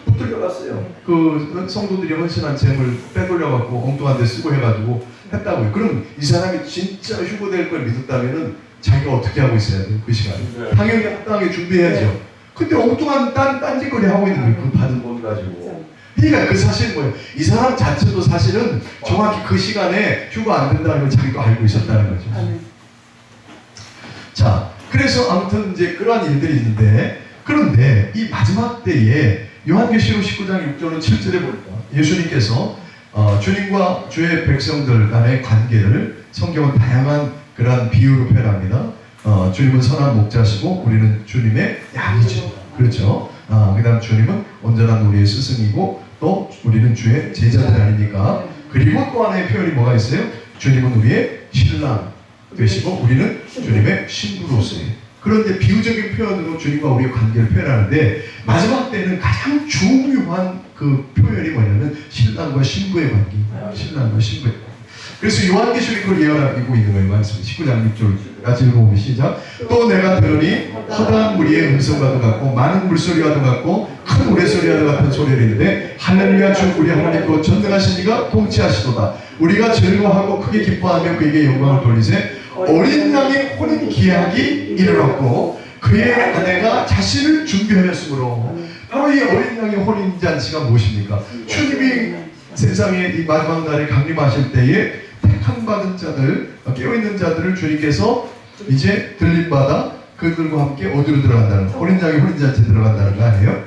붙들려갔어요. 그 성도들이 헌신한 재물 빼돌려갖고 엉뚱한 데 쓰고 해가지고 했다고요. 그럼 이 사람이 진짜 휴거될 걸 믿었다면은 자기가 어떻게 하고 있어야 돼요? 그 시간에. 당연히 합당하게 준비해야죠. 근데 엉뚱한 딴짓거리 하고 있는 거예요. 그 받은 돈 가지고. 그러니까 그 사실 뭐예요? 이 사람 자체도 사실은 정확히 그 시간에 휴거 안 된다는 걸 자기도 알고 있었다는 거죠. 자, 그래서 아무튼 이제 그러한 일들이 있는데 그런데 이 마지막 때에 요한계시록 19장 6절은 7절에 보니까 예수님께서 주님과 주의 백성들 간의 관계를 성경은 다양한 그러한 비유로 표현합니다. 주님은 선한 목자시고 우리는 주님의 양이죠. 그렇죠. 그 다음 주님은 온전한 우리의 스승이고 또 우리는 주의 제자들 아닙니까? 그리고 또 하나의 표현이 뭐가 있어요? 주님은 우리의 신랑 되시고 우리는 주님의 신부로서의. 그런데 비유적인 표현으로 주님과 우리의 관계를 표현하는데 마지막 때는 가장 중요한 그 표현이 뭐냐면 신랑과 신부의 관계. 신랑과 신부의 관계. 그래서 요한계시록이 그걸 예언하고 있는 거예요. 말씀 19장 6절까지 읽어보면 시작. 또 내가 들으니 허다한 무리의 음성과도 같고 많은 물소리와도 같고 큰 우레소리와도 같은 소리를 했는데 할렐루야 주 우리 하나님 곧 전능하신 이가 통치하시도다. 우리가 즐거워하고 크게 기뻐하며 그에게 영광을 돌리세. 어린 양의 혼인 기약이 이르렀고 그의 아내가 자신을 준비하였으므로 바로 이 어린 양의 혼인 잔치가 무엇입니까? 주님이 세상에 이 마지막 날에 강림하실 때에 택함 받은 자들, 깨어있는 자들을 주님께서 이제 들림받아 그들과 함께 어디로 들어간다는 어린 양의 혼인 잔치에 들어간다는 거 아니에요?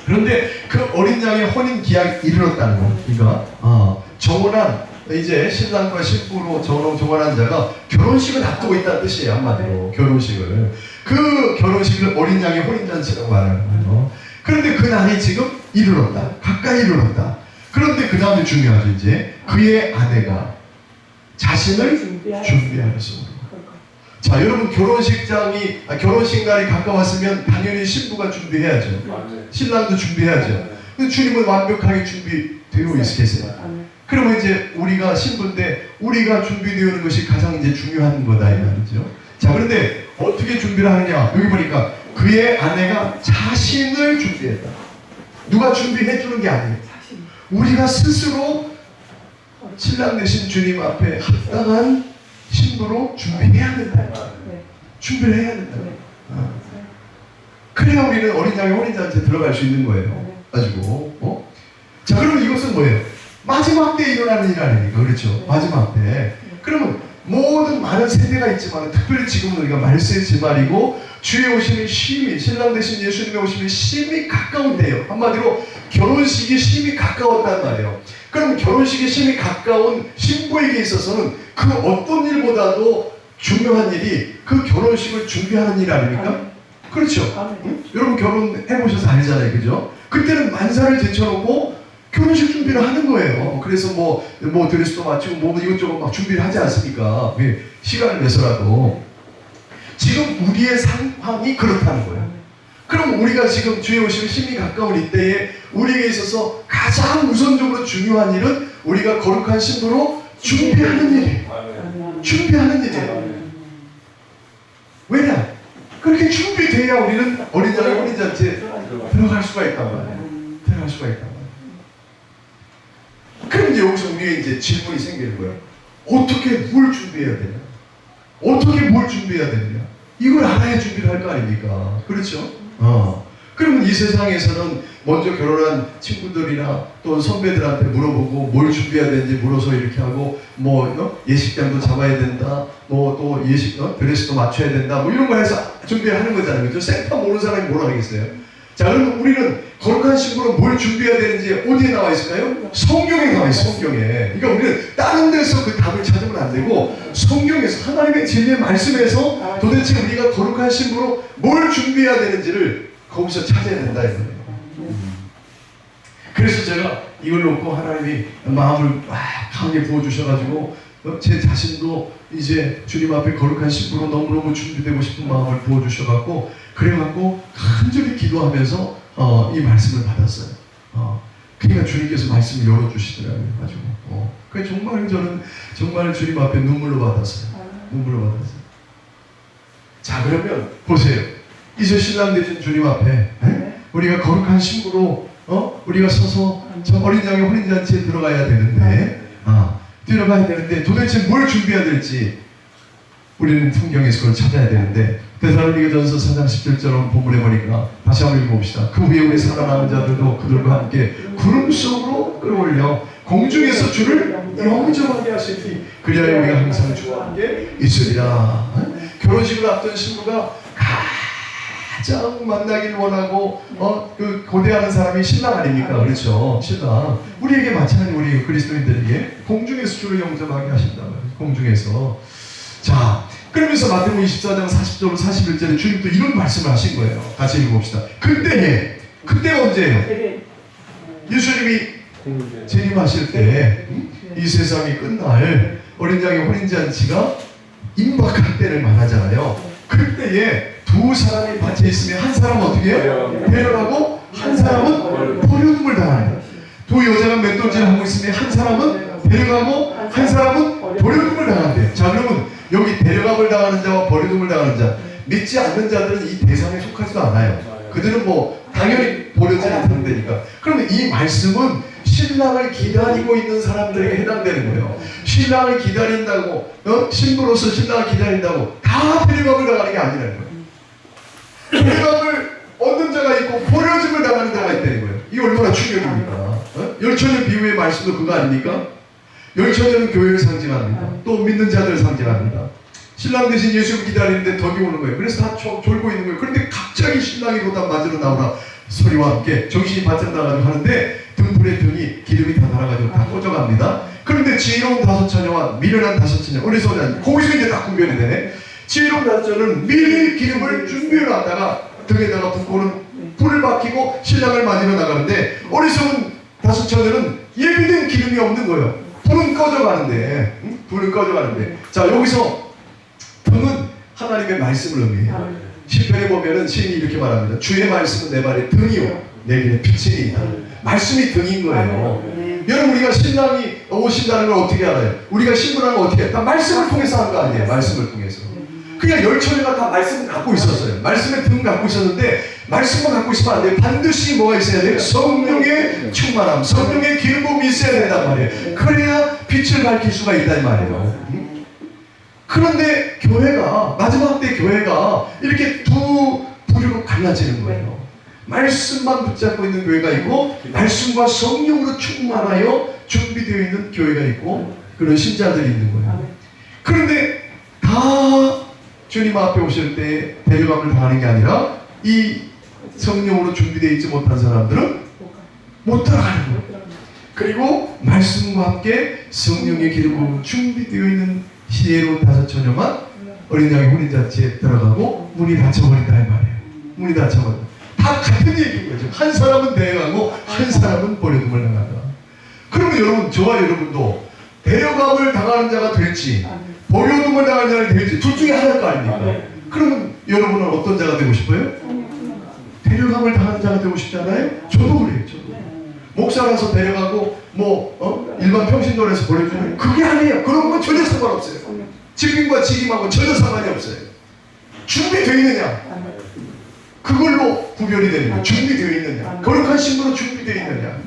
그런데 그 어린 양의 혼인 기약이 이르렀다는 거. 그러니까 정혼한 이제 신랑과 신부로 정혼한 자가 결혼식을 앞두고 있다는 뜻이에요. 한마디로 결혼식을. 그 결혼식을 어린 양의 혼인잔치라고 말하는 거예요. 그런데 그 날이 지금 이르렀다. 가까이 이르렀다. 그런데 그 다음에 중요하죠. 이제 그의 아내가 자신을 준비하였습니다. 자, 여러분 결혼식 날이 가까웠으면 당연히 신부가 준비해야죠. 신랑도 준비해야죠. 근데 주님은 완벽하게 준비되어 계세요. 그러면 이제 우리가 신부인데 우리가 준비되어 있는 것이 가장 이제 중요한 거다 이 말이죠. 자, 그런데 어떻게 준비를 하느냐? 여기 보니까 그의 아내가 자신을 준비했다. 누가 준비해 주는 게 아니에요. 우리가 스스로 신랑 되신 주님 앞에 합당한 신부로 준비해야 된다. 준비를 해야 된다. 그래야 우리는 어린 양의 혼인잔치에 들어갈 수 있는 거예요. 가지고 자, 그러면 이것은 뭐예요? 마지막 때 일어나는 일 아닙니까? 그렇죠? 마지막 때. 그러면 모든 많은 세대가 있지만 특별히 지금은 우리가 말세의 제말이고 주의 오심이 심히, 신랑 되신 예수님의 오심이 심히 가까운 때예요. 한마디로 결혼식이 심히 가까웠단 말이에요. 그럼 결혼식이 심히 가까운 신부에게 있어서는 그 어떤 일보다도 중요한 일이 그 결혼식을 준비하는 일 아닙니까? 그렇죠? 응? 여러분 결혼해보셔서 알잖아요. 그죠? 그때는 만사를 제쳐놓고 결혼식 준비를 하는 거예요. 그래서 뭐 드레스도 맞추고 뭐 이것저것 막 준비를 하지 않습니까? 시간을 내서라도. 지금 우리의 상황이 그렇다는 거예요. 그럼 우리가 지금 주의 오심이 심히 가까운 이때에 우리에게 있어서 가장 우선적으로 중요한 일은 우리가 거룩한 신부로 준비하는 일이에요. 준비하는 일이에요. 왜냐? 그렇게 준비돼야 우리는 어린 양의 혼인잔치에 들어갈 수가 있단 말이에요. 들어갈 수가 있단 말이에요. 그럼 이제 여기서 우리의 이제 질문이 생기는 거예요. 어떻게 뭘 준비해야 되냐? 어떻게 뭘 준비해야 되느냐? 이걸 알아야 준비를 할 거 아닙니까? 그렇죠? 그러면 이 세상에서는 먼저 결혼한 친구들이나 또 선배들한테 물어보고 뭘 준비해야 되는지 물어서 이렇게 하고 예식장도 잡아야 된다, 또 드레스도 맞춰야 된다, 이런 거 해서 준비하는 거잖아요. 그죠? 생판 모르는 사람이 뭐라 하겠어요? 자, 그러면 우리는 거룩한 신부로 뭘 준비해야 되는지 어디에 나와 있을까요? 성경에 나와 있어요. 성경에. 그러니까 우리는 다른 데서 그 답을 찾으면 안 되고 성경에서 하나님의 진리의 말씀에서 도대체 우리가 거룩한 신부로 뭘 준비해야 되는지를 거기서 찾아야 된다 이거예요. 그래서 제가 이걸 놓고 하나님이 마음을 강하게 부어주셔가지고 제 자신도 이제 주님 앞에 거룩한 신부로 너무너무 준비되고 싶은 마음을 부어주셔갖고 그래갖고 간절히 기도하면서 이 말씀을 받았어요. 그러니까 주님께서 말씀을 열어주시더라고요. 가지고 그러니까 정말 저는 정말 주님 앞에 눈물로 받았어요. 눈물로 받았어요. 자, 그러면 보세요. 이제 신랑 되신 주님 앞에 우리가 거룩한 신부로 우리가 서서 저 어린 양의 혼인잔치에 들어가야 되는데 들어가야 되는데 도대체 뭘 준비해야 될지 우리는 성경에서 그걸 찾아야 되는데 데살로니가전서 4장 17절 본문에 보니까 다시 한번 읽어봅시다. 그 후에 우리 살아남은 자들도 그들과 함께 구름 속으로 끌어올려 공중에서 주를 영접하게 하시니 그리하여 우리가 항상 주와 함께 있으리라. 결혼식을 앞둔 신부가 가장 만나길 원하고 그 고대하는 사람이 신랑 아닙니까? 그렇죠? 신랑. 우리에게 마찬가지 우리 그리스도인들에게 공중에서 주를 영접하게 하신다. 공중에서. 자, 그러면서 마태복음 24장 40절 41절에 주님 또 이런 말씀을 하신 거예요. 같이 읽어봅시다. 그때가 언제예요? 예수님이 재림하실 때 이 세상이 끝날 어린 양의 혼인잔치가 임박할 때를 말하잖아요. 그때에 두 사람이 받쳐 있으면 한 사람은 어떻게 해요? 데려가고 한 사람은 버려둠을 당하는. 두 여자가 맷돌질을 하고 있으면 한 사람은 데려가고 한 사람은 버려둠을 당한대요. 자, 그러면 여기 데려감을 당하는 자와 버려둠을 당하는 자, 믿지 않는 자들은 이 대상에 속하지도 않아요. 그들은 당연히 버려지지 않는다니까. 그러면 이 말씀은 신랑을 기다리고 있는 사람들에게 해당되는 거예요. 신랑을 기다린다고, 신부로서 신랑을 기다린다고 다 데려감을 당하는 게 아니라는 거예요. 데려감을 얻는 자가 있고 버려짐을 당하는 자가 있다는 거예요. 이게 얼마나 충격입니까? 열처녀 비유의 말씀도 그거 아닙니까? 열처녀는 교회를 상징합니다. 또 믿는 자들을 상징합니다. 신랑 대신 예수를 기다리는데 덕이 오는 거예요. 그래서 다 졸고 있는 거예요. 그런데 갑자기 신랑이 로단 맞으러 나오라 소리와 함께 정신이 바짝 나가지고 하는데 등불의 등이 기름이 다 달아가지고 다 꺼져갑니다. 그런데 지혜로운 다섯 처녀와 미련한 다섯 처녀, 어디서 오냐? 거기서 이제 딱 구별이 되네. 지혜로운 다섯 처녀는 미리 기름을 준비해 놨다가 등에다가 붓고는 불을 밝히고 신랑을 맞으러 나가는데 어리석은 다섯 처녀는 예비된 기름이 없는 거예요. 불은 꺼져가는데, 불은 꺼져가는데. 자, 여기서 등은 하나님의 말씀을 의미해요. 시편에 보면은 시인이 이렇게 말합니다. 주의 말씀은 내 발의 등이요 내 길의 빛이니이다. 말씀이 등인 거예요. 여러분, 우리가 신랑이 오신다는 걸 어떻게 알아요? 우리가 신부라는 걸 어떻게 해요? 다 말씀을 통해서 하는 거 아니에요? 말씀을 통해서. 그냥 열처녀가 다 말씀을 갖고 있었어요. 말씀의 등 갖고 있었는데 말씀만 갖고 있으면 안 돼요. 반드시 뭐가 있어야 돼요? 성령의 충만함, 성령의 기름 부음이 있어야 된단 말이에요. 그래야 빛을 밝힐 수가 있단 말이에요. 그런데 교회가 마지막 때 교회가 이렇게 두 부류로 갈라지는 거예요. 말씀만 붙잡고 있는 교회가 있고 말씀과 성령으로 충만하여 준비되어 있는 교회가 있고 그런 신자들이 있는 거예요. 그런데 다 주님 앞에 오실 때 데려감을 당하는 게 아니라 이 성령으로 준비되어 있지 못한 사람들은 못 들어가는 거예요. 그리고 말씀과 함께 성령의 기름으로 준비되어 있는 시에로 5 처녀만 어린 양의 혼인잔치에 들어가고 문이 닫혀버린다 이 말이에요. 문이 닫혀버린다. 다 같은 얘기인 거죠. 한 사람은 데려가고 한 사람은 버려둠을 당한다. 그러면 여러분, 저와 여러분도 데려감을 당하는 자가 될지 버려둠을 당하는 자가 될지 둘 중에 하나일 거 아닙니까? 그러면 여러분은 어떤 자가 되고 싶어요? 데려감을 당하는 자가 되고 싶잖아요? 저도 그래요. 저도. 목사라서 데려가고 일반 평신도에서 보내주면 그게 아니에요. 그런 건 전혀 상관없어요. 직임과 직임하고 전혀 상관이 없어요. 준비되어 있느냐? 그걸로 구별이 되는 거예요. 준비되어 있느냐? 거룩한 신부로 준비되어 있느냐?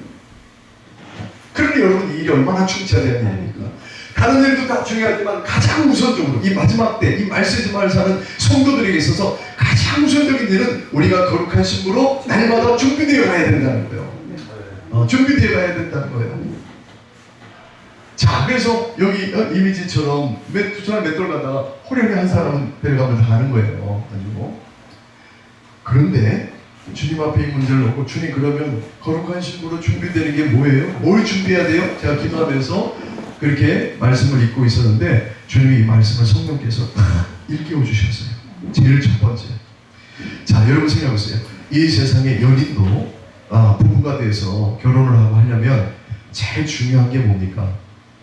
그러니 여러분 이 일이 얼마나 충치해야 됩니까? 다른 일도 다 중요하지만 가장 우선적으로 이 마지막 때 이 말세지마를 사는 성도들에게 있어서 가장 우선적인 일은 우리가 거룩한 신부로 날마다 준비되어 가야 된다는 거예요. 준비되어 가야 된다는 거예요. 자, 그래서 여기 이미지처럼 두 사람 맷돌 가다가 호련히 한 사람은 데려가면 당하는 거예요. 가지고. 그런데 주님 앞에 이 문제를 놓고 주님 그러면 거룩한 신부로 준비되는 게 뭐예요? 뭘 준비해야 돼요? 제가 기도하면서 그렇게 말씀을 읽고 있었는데 주님이 이 말씀을 성령께서 일깨워 주셨어요. 제일 첫 번째. 자, 여러분 생각해보세요. 이 세상의 연인도 부부가 돼서 결혼을 하고 하려면 제일 중요한 게 뭡니까?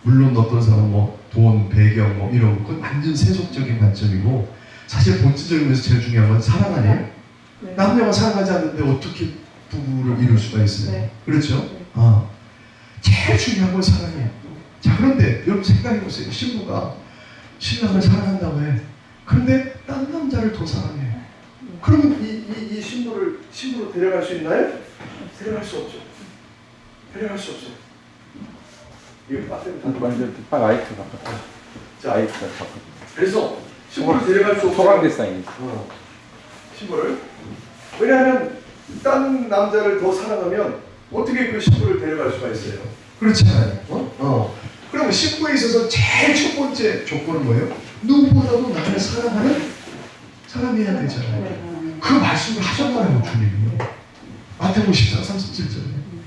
물론 어떤 사람은 돈, 배경 이런 건 완전 세속적인 관점이고 사실 본질적인 면에서 제일 중요한 건 사랑 아니에요? 네. 남녀가 사랑하지 않는데 어떻게 부부를 이룰 수가 있어요? 네. 그렇죠? 네. 제일 중요한 건 사랑이에요. 자, 그런데 여러분 생각해보세요. 신부가 신랑을 사랑한다고 해. 그런데 딴 남자를 더 사랑해. 그러면 이 신부로 데려갈 수 있나요? 데려갈 수 없죠. 데려갈 수 없어요. 이거 배터리 다 완전 아이트 바꿨다. 자, 아이트 바꿨다. 그래서 신부를 데려갈 수 없어요. 소강대상이. 신부를. 왜냐하면 딴 남자를 더 사랑하면 어떻게 그 신부를 데려갈 수가 있어요? 그렇지 않아요? 그러면 신부에 있어서 제일 첫 번째 조건은 뭐예요? 누구보다도 나를 사랑하는 사람이어야 되잖아요. 그 말씀을 하셨잖아요, 주님이. 마태복음 14, 37절.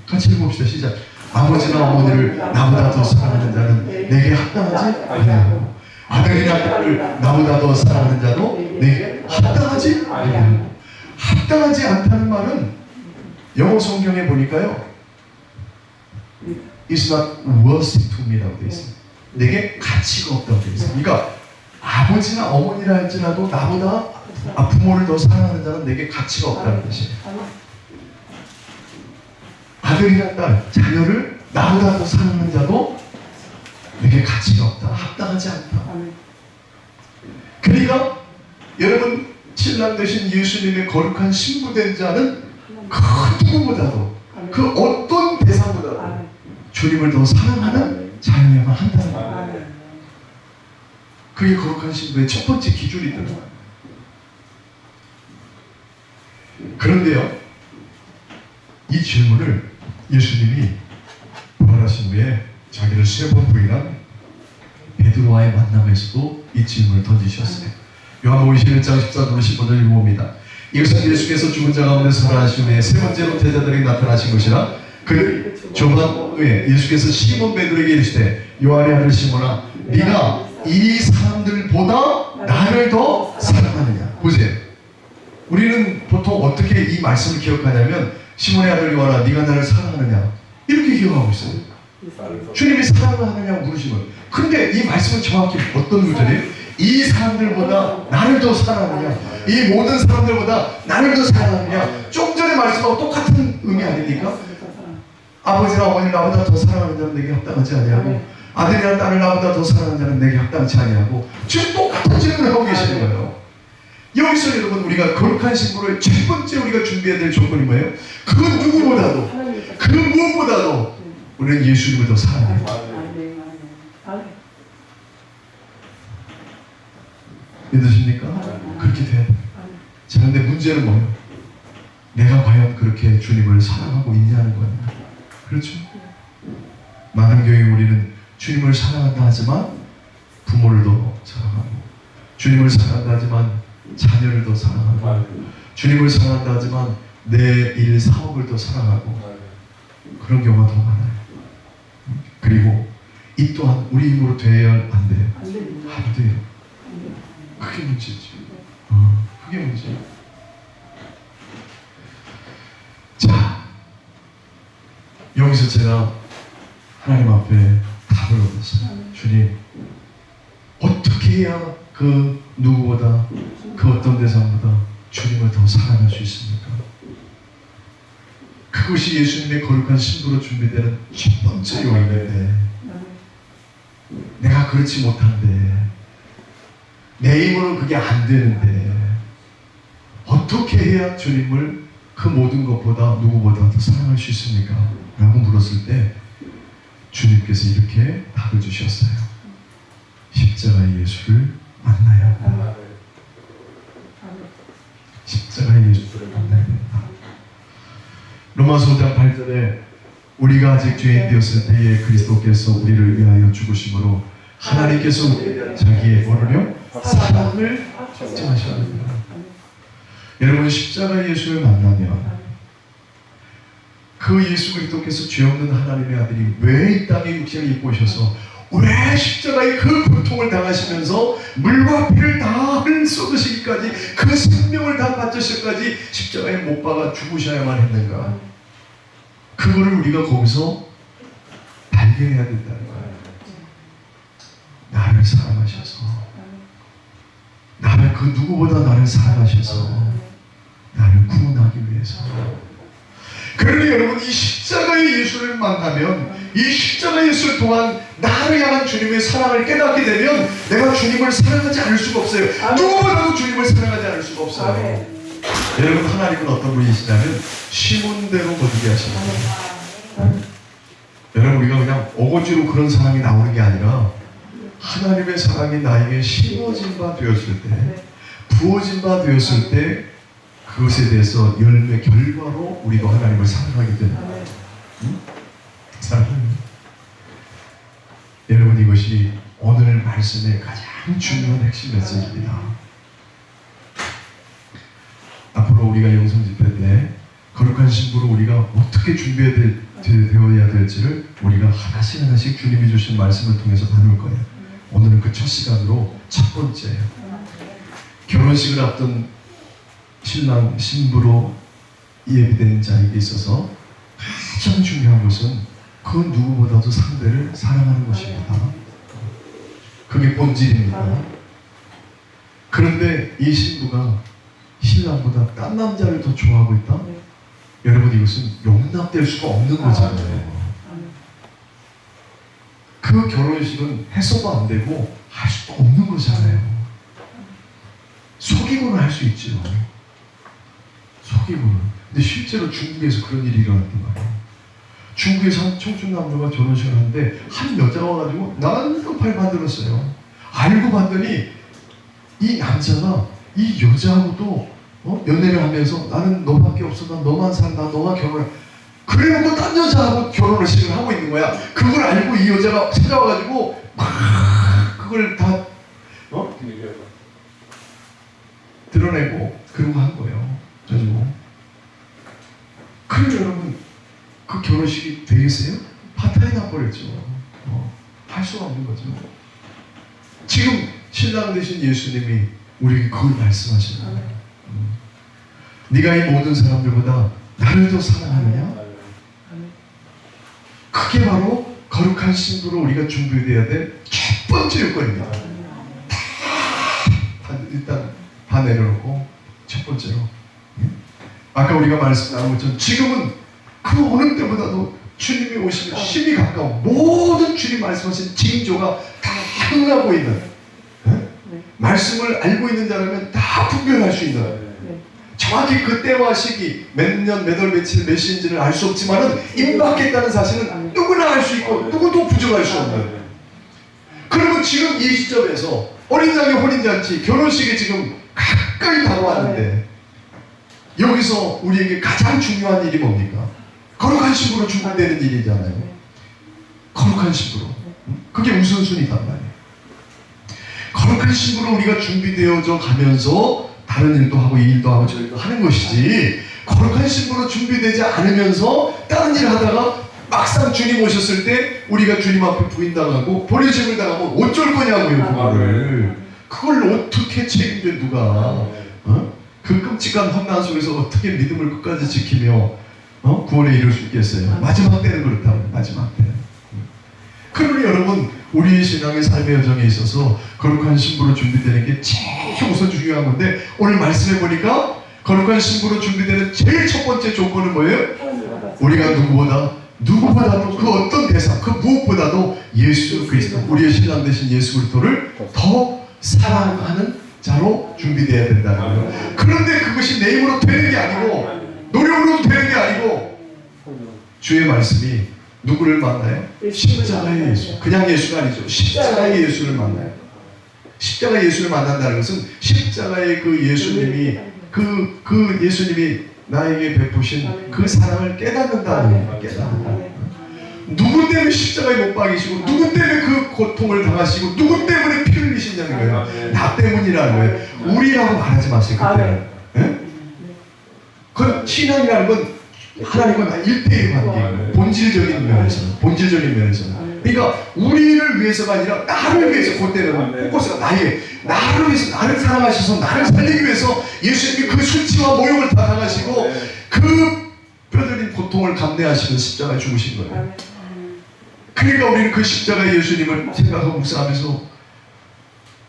같이 읽어봅시다. 시작. 아버지나 어머니를 나보다 더 사랑하는 자는 내게 합당하지 아니하고 아들이나 딸을 나보다 더 사랑하는 자도 내게 합당하지 아니하고. 합당하지 않다는 말은 영어 성경에 보니까요, It's not worthy to me라고 되어 있습니다. 내게 가치가 없다고 되어 있습니다. 그러니까 아버지나 어머니라 할지라도 나보다 부모를 더 사랑하는 자는 내게 가치가 없다는 것이에요. 아들이나 딸, 자녀를 나보다 더 사랑하는 자도 내게 가치가 없다. 합당하지 않다. 그러니까 여러분 신랑 되신 예수님의 거룩한 신부된 자는 그 누구보다도 그 어떤 대상보다도 주님을 더 사랑하는 자녀야만 한다는 거예요. 그게 거룩한 신부의 첫 번째 기준이더라고요. 그런데요, 이 질문을 예수님이 부활하신 후에 자기를 3번 부인한 베드로와의 만남에서도 이 질문을 던지셨어요. 요한복음 21장 14절 15절 읽어봅니다. 이것은 예수께서 죽은 자 가운데 살아나신 후에 세 번째로 제자들에게 나타나신 것이라. 그들이 조반 후에 예수께서 시몬 베드로에게 이르시되 요한의 아들 시몬아, 네가 이 사람들보다 나를 더 사랑하느냐. 보세요. 우리는 보통 어떻게 이 말씀을 기억하냐면 시몬의 아들 요한아, 네가 나를 사랑하느냐 이렇게 기억하고 있어요. 주님이 사랑을 하느냐고 물으시면. 그런데 이 말씀은 정확히 어떤 구절이에요? 이 사람들보다 나를 더 사랑하느냐, 이 모든 사람들보다 나를 더 사랑하느냐. 좀 전에 말씀하고 똑같은 의미 아닙니까? 아버지나 어머니를 나보다 더 사랑하는 자는 내게 합당하지 아니하고 아들이나 딸을 나보다 더 사랑하는 자는 내게 합당치 아니하고 지금 똑같은 질문을 하고 계시는 거예요. 여기서 여러분 우리가 거룩한 신부를 첫 번째 우리가 준비해야 될 조건이 뭐예요? 그 누구보다도 그 무엇보다도 우리는 예수님을 더 사랑해요. 믿으십니까? 그렇게 돼야 돼요. 자, 근데 문제는 뭐예요? 내가 과연 그렇게 주님을 사랑하고 있냐는 거예요. 그렇죠? 많은 경우에 우리는 주님을 사랑한다 하지만 부모를 더 사랑하고, 주님을 사랑한다 하지만 자녀를 더 사랑하고, 주님을 사랑한다 하지만 내 일 사업을 더 사랑하고, 그런 경우가 더 많아요. 그리고 이 또한 우리 힘으로 돼야 안 돼요. 안 돼요. 그게 문제지. 그게 문제예요. 자, 여기서 제가 하나님 앞에 답을 얻었어요. 주님, 어떻게 해야 그 누구보다 그 어떤 대상보다 주님을 더 사랑할 수 있습니까? 그것이 예수님의 거룩한 신부로 준비되는 첫 번째 요인인데, 내가 그렇지 못한데, 내 힘으로는 그게 안 되는데 어떻게 해야 주님을 그 모든 것보다 누구보다 더 사랑할 수 있습니까? 라고 물었을 때 주님께서 이렇게 답을 주셨어요. 십자가의 예수를 만나야 한다. 십자가의 예수를 만나야 된다. 로마서 5장 8절에 우리가 아직 죄인 되었을 때에 그리스도께서 우리를 위하여 죽으심으로 하나님께서 자기의 뭐를요? 사랑을 확증하셔야 됩니다. 여러분, 십자가의 예수를 만나면 그 예수 그리스도께서 죄 없는 하나님의 아들이 왜 이 땅에 육신을 입고 오셔서 왜 십자가의 그 고통을 당하시면서 물과 피를 다 쏟으시기까지 그 생명을 다 바치시기까지 십자가에 못 박아 죽으셔야만 했는가? 그거를 우리가 거기서 발견해야 된다는 거예요. 나를 사랑하셔서, 나를 그 누구보다 나를 사랑하셔서 나를 구원하기 위해서. 그러니 여러분, 이 십자가의 예수를 만나면, 이 십자가의 예수를 통한 나를 향한 주님의 사랑을 깨닫게 되면 내가 주님을 사랑하지 않을 수가 없어요. 누구보다도 주님을 사랑하지 않을 수가 없어요. 여러분, 하나님은 어떤 분이시냐면 심은대로 거두게 하십니다. 여러분, 우리가 그냥 어거지로 그런 사랑이 나오는 게 아니라 하나님의 사랑이 나에게 심어진 바 되었을 때, 부어진 바 되었을 때 그것에 대해서 열매 결과로 우리도 하나님을 사랑하게 됩니다. 사랑합니다. 여러분, 이것이 오늘 말씀의 가장 중요한 핵심 메시지입니다. 앞으로 우리가 영성 집회 때 거룩한 신부로 우리가 어떻게 되어야 될지를 우리가 하나씩 주님이 주신 말씀을 통해서 나눌 거예요. 오늘은 그 첫 시간으로 첫 번째예요. 결혼식을 앞둔 신랑 신부로 예비된 자에게 있어서 가장 중요한 것은 그 누구보다도 상대를 사랑하는 것입니다. 그게 본질입니다. 그런데 이 신부가 신랑보다 딴 남자를 더 좋아하고 있다? 여러분, 이것은 용납될 수가 없는 거잖아요. 그 결혼식은 해서도 안 되고 할 수도 없는 거잖아요. 속이고는 할 수 있죠. 속이고는. 근데 실제로 중국에서 그런 일이 일어났단 말이에요. 중국에서 한 청춘 남녀가 결혼식을 하는데 한 여자가 와가지고 나는 팔 만들었어요. 알고 봤더니 이 남자가 이 여자하고도 연애를 하면서 나는 너밖에 없어, 난 너만 산다, 너만 결혼해. 그래놓고 딴 여자하고 결혼식을 하고 있는 거야. 그걸 알고 이 여자가 찾아와가지고 막 그걸 다 드러내고 그러고 한 거예요. 가지고. 그래, 여러분, 그 결혼식이 되겠어요? 파탄이 나버렸죠. 할 수가 없는 거죠. 지금 신랑 되신 예수님이 우리에게 그걸 말씀하시는 거예요. 네가 이 모든 사람들보다 나를 더 사랑하느냐? 그게 바로 거룩한 신부로 우리가 준비되어야 될 첫 번째 요건입니다. 일단 다 내려놓고 첫 번째로, 아까 우리가 말씀 나눈 것처럼 지금은 그 어느 때보다도 주님이 오시면 심히 가까운 모든 주님 말씀하신 징조가 다 흥하고 있는, 말씀을 알고 있는 자라면 다 다 분별할 수 있는, 정확히 그때와 시기, 몇 년, 몇 월, 며칠, 몇 시인지는 알 수 없지만은 임박했다는 사실은 누구나 알 수 있고 누구도 부정할 수 없는. 그러면 지금 이 시점에서 어린 양의 혼인잔치, 결혼식이 지금 가까이 다가왔는데 여기서 우리에게 가장 중요한 일이 뭡니까? 거룩한 신부로 준비되는 일이잖아요. 거룩한 신부로. 그게 우선순위단 말이에요. 거룩한 신부로 우리가 준비되어져 가면서 다른 일도 하고 이 일도 하고 저 일도 하는 것이지, 거룩한 신부로 준비되지 않으면서 다른 일을 하다가 막상 주님 오셨을 때 우리가 주님 앞에 부인당하고 버려짐을 당하면 어쩔 거냐고요. 그걸 어떻게 책임져 누가? 그 끔찍한 환난 속에서 어떻게 믿음을 끝까지 지키며 구원에 이룰 수 있겠어요? 마지막 때는 그렇다고요. 마지막 때는. 그러니 여러분, 우리의 신앙의 삶의 여정에 있어서 거룩한 신부로 준비되는 게 제일 우선 중요한 건데, 오늘 말씀해 보니까 거룩한 신부로 준비되는 제일 첫 번째 조건은 뭐예요? 우리가 누구보다도 그 어떤 대상, 그 무엇보다도 예수 그리스도, 우리의 신랑 되신 예수 그리스도를 더 사랑하는 자로 준비되어야 된다는 거예요. 그런데 그것이 내 힘으로 되는 게 아니고, 노력으로 되는 게 아니고, 주의 말씀이 누구를 만나요? 십자가의 예수. 그냥 예수가 아니죠. 십자가의 예수를 만나요. 십자가의 예수를 만난다는 것은 십자가의 그 예수님이 그 예수님이 나에게 베푸신 그 사랑을 깨닫는다는 거예요. 깨닫는다. 누구 때문에 십자가에 못 박이시고, 누구 때문에 그 고통을 당하시고, 누구 때문에 피를 흘리시냐는 거예요. 나 때문이라는 거예요. 우리라고 말하지 마세요. 그때는. 네? 그 신앙이라는 건 하나님과 1대1 관계, 본질적인 면에서는. 그러니까 우리를 위해서가 아니라 나를 위해서, 그때는 포커스가 나를 위해서, 나를 사랑하셔서 나를 살리기 위해서 예수님이 그 수치와 모욕을 다 당하시고 그 뼈저린 고통을 감내하시는 십자가에 죽으신 거예요. 그러니까 우리는 그 십자가의 예수님을 생각하고 묵상하면서,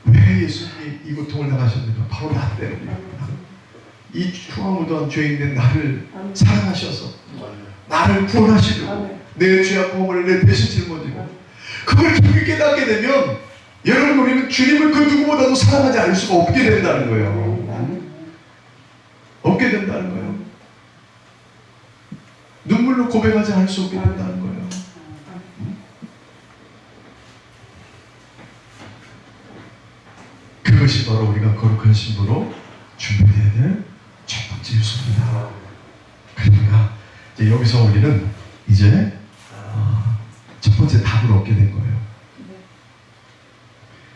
왜 예수님이 이 고통을 당하셨는가? 바로 나 때문이야. 이 흉악무도한 죄인된 나를 사랑하셔서 나를 구원하시려고 내 죄악과 허물을 내 대신 짊어지고, 그걸 깊이 깨닫게 되면 여러분, 우리는 주님을 그 누구보다도 사랑하지 않을 수가 없게 된다는 거예요. 없게 된다는 거예요. 눈물로 고백하지 않을 수 없게 된다는 거예요. 그것이 바로 우리가 거룩한 신부로 준비되어야 될 첫 번째 요소입니다. 그러니까 이제 여기서 우리는 이제 첫 번째 답을 얻게 된 거예요.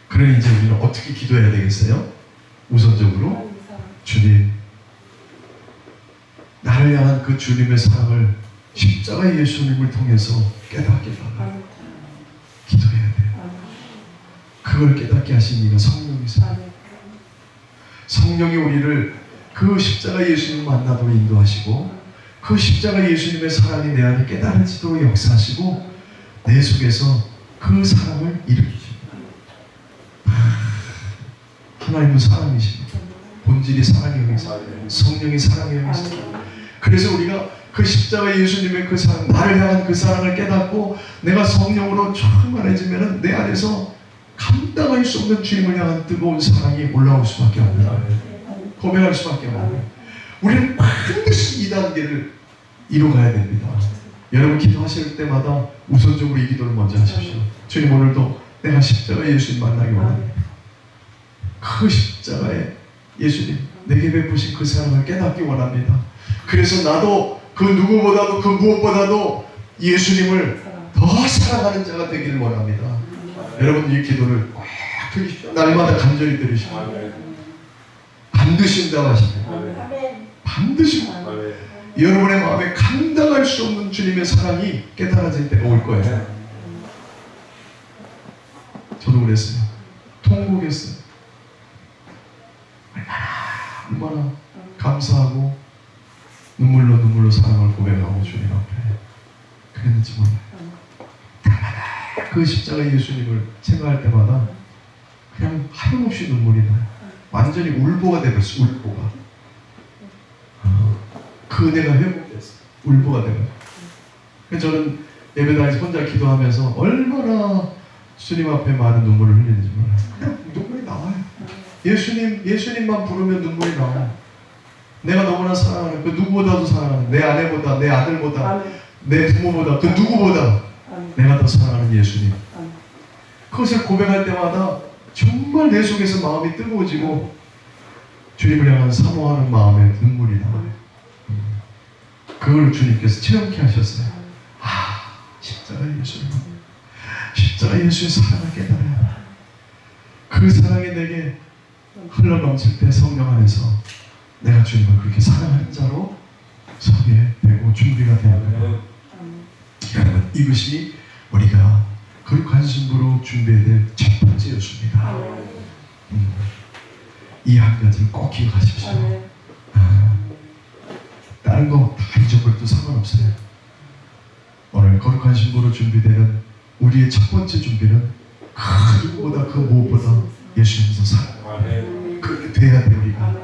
그러니 이제 우리는 어떻게 기도해야 되겠어요? 우선적으로 주님, 나를 향한 그 주님의 사랑을 십자가의 예수님을 통해서 깨닫게 달라. 기도해야 돼요. 그걸 깨닫게 하신 이가 성령이세요. 성령이 우리를 그 십자가 예수님 만나도록 인도하시고, 그 십자가 예수님의 사랑이 내 안에 깨달아지도록 역사하시고, 내 속에서 그 사랑을 일으키십니다. 하나님은 사랑이십니다. 본질이 사랑의 영이십니다. 성령이 사랑의 영이십니다. 그래서 우리가 그 십자가 예수님의 그 사랑, 나를 향한 그 사랑을 깨닫고 내가 성령으로 충만해지면 내 안에서 감당할 수 없는 주님을 향한 뜨거운 사랑이 올라올 수밖에 없는, 고백할 수밖에 없는, 우리는 반드시 이 단계를 이루어가야 됩니다. 여러분, 기도하실 때마다 우선적으로 이 기도를 먼저 하십시오. 주님, 오늘도 내가 십자가 예수님 만나기 원합니다. 그 십자가에 예수님 내게 베푸신 그 사랑을 깨닫기 원합니다. 그래서 나도 그 누구보다도 그 무엇보다도 예수님을 더 사랑하는 자가 되기를 원합니다. 여러분, 이 기도를 꼭 드리십시오. 날마다 간절히 드리십시오. 반드시 응답하십니다. 반드시 여러분의 마음에 감당할 수 없는 주님의 사랑이 깨달아질 때가 올 거예요. 저도 그랬어요. 통곡했어요. 얼마나 감사하고 눈물로 사랑을 고백하고 주님 앞에 그랬는지 몰라요. 때마다 그 십자가 예수님을 생각할 때마다 그냥 하염없이 눈물이 나요. 완전히 울보가 되었어요. 울보가. 그 은혜가 회복됐어요. 울보가 되어요. 그래서 저는 예배당에서 혼자 기도하면서 얼마나 주님 앞에 많은 눈물을 흘리는지 몰라요. 그냥 눈물이 나와요. 예수님만 부르면 눈물이 나와. 내가 너무나 사랑하는 그 누구보다도 사랑하는 내 아내보다, 내 아들보다, 아멘. 내 부모보다, 그 누구보다 아멘. 내가 더 사랑하는 예수님. 아멘. 그것을 고백할 때마다 정말 내 속에서 마음이 뜨거워지고 주님을 향한 사모하는 마음에 눈물이 나와요. 그걸 주님께서 체험케 하셨어요. 아, 십자가 예수님. 십자가 예수의 사랑을 깨달아야 그 사랑이 내게 흘러넘칠 때 성령 안에서 내가 주님을 그렇게 사랑하는 자로 서게 되고 준비가 되는 거예요. 여러분, 이것이 우리가 거룩한 신부로 준비해야 될 첫 번째 요소입니다. 이 한 가지를 꼭 기억하십시오. 다른 거 다 잊어버려도 상관없어요. 오늘 거룩한 신부로 준비되는 우리의 첫 번째 준비는 그 누구보다 그 무엇보다 예수님께서 사랑. 그렇게 돼야 돼 우리가.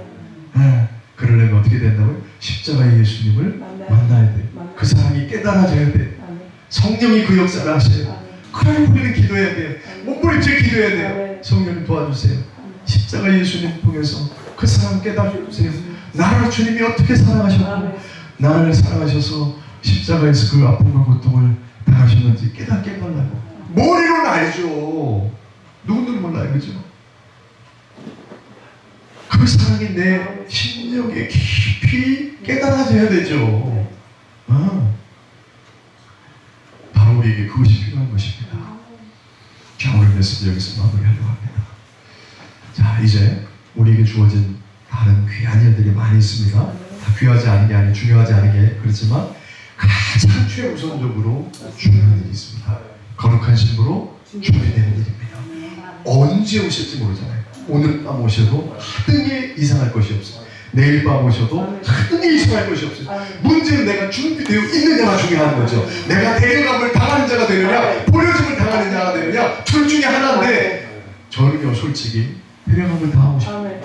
그러려면 어떻게 된다고요? 십자가의 예수님을 만나야 돼. 그 사랑이 깨달아져야 돼. 성령이 그 역사를 하셔요. 그러면 우리는 기도해야 돼요. 몸부림쳐 기도해야 돼요. 성령님 도와주세요. 십자가 예수님 통해서 그 사랑 깨달아주세요. 나를 주님이 어떻게 사랑하셨고 나를 사랑하셔서 십자가에서 그 아픔과 고통을 당하셨는지 깨닫게 해달라고. 머리로는 알죠. 누구는 몰라요. 그죠? 그 사랑이 내 심령에 깊이 깨달아져야 되죠. 바로 우리에게 그것이 필요한 것입니다. 자, 오늘 메시지 여기서 마무리하려고 합니다. 자, 이제 우리에게 주어진 다른 귀한 일들이 많이 있습니다. 다 귀하지 않은 게 아니고 중요하지 않은 게 그렇지만 가장 최우선적으로 중요한 일이 있습니다. 거룩한 신부로 준비되는 일입니다. 언제 오실지 모르잖아요. 오늘 밤 오셔도 하등에 이상할 것이 없어요. 내일 밤 오셔도 하등에 이상할 것이 없어요. 문제는 내가 준비되어 있느냐가 중요한 거죠. 내가 데려감을 당하는 자가 되느냐 버려짐을 당하는 자가 되느냐 둘 중에 하나인데 저는요 솔직히 데려감을 당하고 싶어요.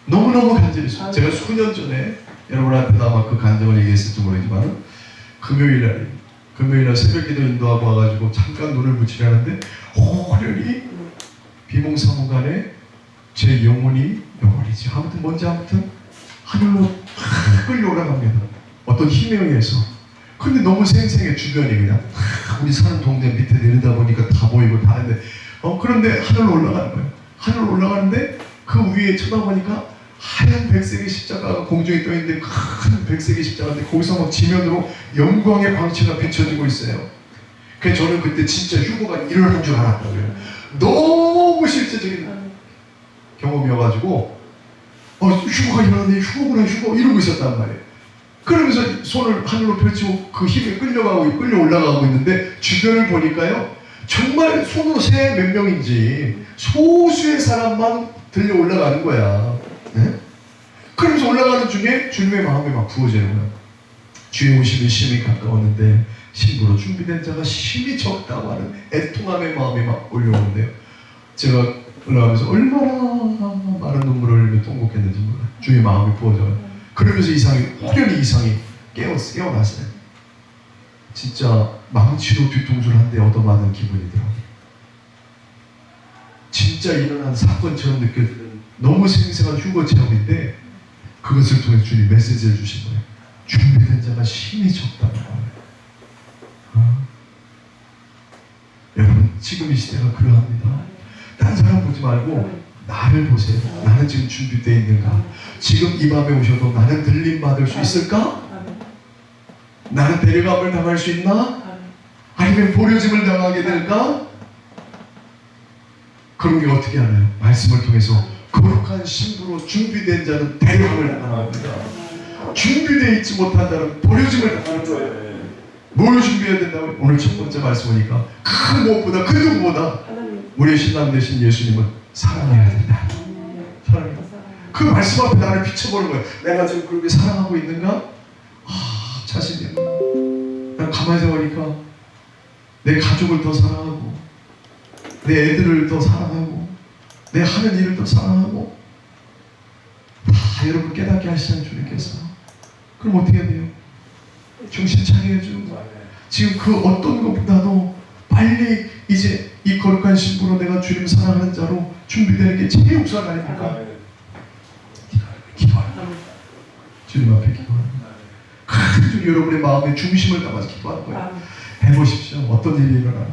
너무너무 간절했어요. 제가 수년 전에 여러분한테도 아마 그 감정을 얘기했을지 모르지만 금요일날 새벽기도 인도하고 와가지고 잠깐 눈을 붙이려는데 호련히 비몽사몽간에 제 영혼이죠. 아무튼 하늘로 끌려 올라갑니다. 어떤 힘에 의해서. 근데 너무 생생해 주변이 그냥 우리 사는 동네 밑에 내리다 보니까 다 보이고 다 하는데 그런데 하늘로 올라가는 거예요. 하늘로 올라가는데 그 위에 쳐다보니까 하얀 백색의 십자가가 공중에 떠있는데 큰 백색의 십자가인데 거기서 막 지면으로 영광의 광채가 비춰지고 있어요. 그래서 저는 그때 진짜 휴거가 일어난 줄 알았다고요. 너무 실제적인 경험이어가지고 휴거가 일어났네, 휴거구나, 휴거 이러고 있었단 말이에요. 그러면서 손을 하늘로 펼치고 그 힘에 끌려 올라가고 있는데 주변을 보니까요 정말 손으로 세 몇 명인지 소수의 사람만 들려 올라가는 거야. 네? 그러면서 올라가는 중에 주님의 마음이 막 부어지는 거야. 주의 오심이 심히 가까웠는데 신부로 준비된 자가 심히 적다고 하는 애통함의 마음이 막 올려오는데요. 제가 올라가면서 얼마나 많은 눈물을 흘리며 통곡했는지 몰라요. 주의 마음이 부어져요. 그러면서 호련히 이상이 깨어났어요. 진짜 망치로 뒤통수를 한 대 얻어맞은 기분이더라고요. 진짜 일어난 사건처럼 느껴지는 너무 생생한 휴거 체험인데 그것을 통해 주님 메시지를 주신 거예요. 준비된 자가 심히 적다는 거예요. 여러분 지금 이 시대가 그러합니다. 다른 사람 보지 말고 나를 보세요. 나는 지금 준비되어 있는가? 지금 이 밤에 오셔도 나는 들림 받을 수 있을까? 나는 데려감을 당할 수 있나? 아니면 버려짐을 당하게 될까? 그런 게 어떻게 하나요? 말씀을 통해서 거룩한 신부로 준비된 자는 데려감을 당합니다. 준비되어 있지 못한 자는 버려짐을 당하는 거예요. 뭘 준비해야 된다고요? 오늘 첫 번째 말씀 보니까 그 무엇보다 그 누구보다 우리의 신랑 되신 예수님을 사랑해야 된다. 사랑해야. 그 말씀 앞에 나를 비춰보는 거예요. 내가 지금 그렇게 사랑하고 있는가? 자신이 난 가만히 생각하니까 내 가족을 더 사랑하고 내 애들을 더 사랑하고 내 하는 일을 더 사랑하고 다 여러분 깨닫게 하시는 주님께서 그럼 어떻게 해야 돼요? 정신 차려야죠. 지금 그 어떤 것보다도 빨리 이제 이 거룩한 신부로 내가 주님 사랑하는 자로 준비되는 게 제 역사 아닙니까? 기도합니다. 주님 앞에 기도합니다. 큰 여러분의 마음의 중심을 담아서 기도하는 거예요. 해보십시오. 어떤 일이 일어나나.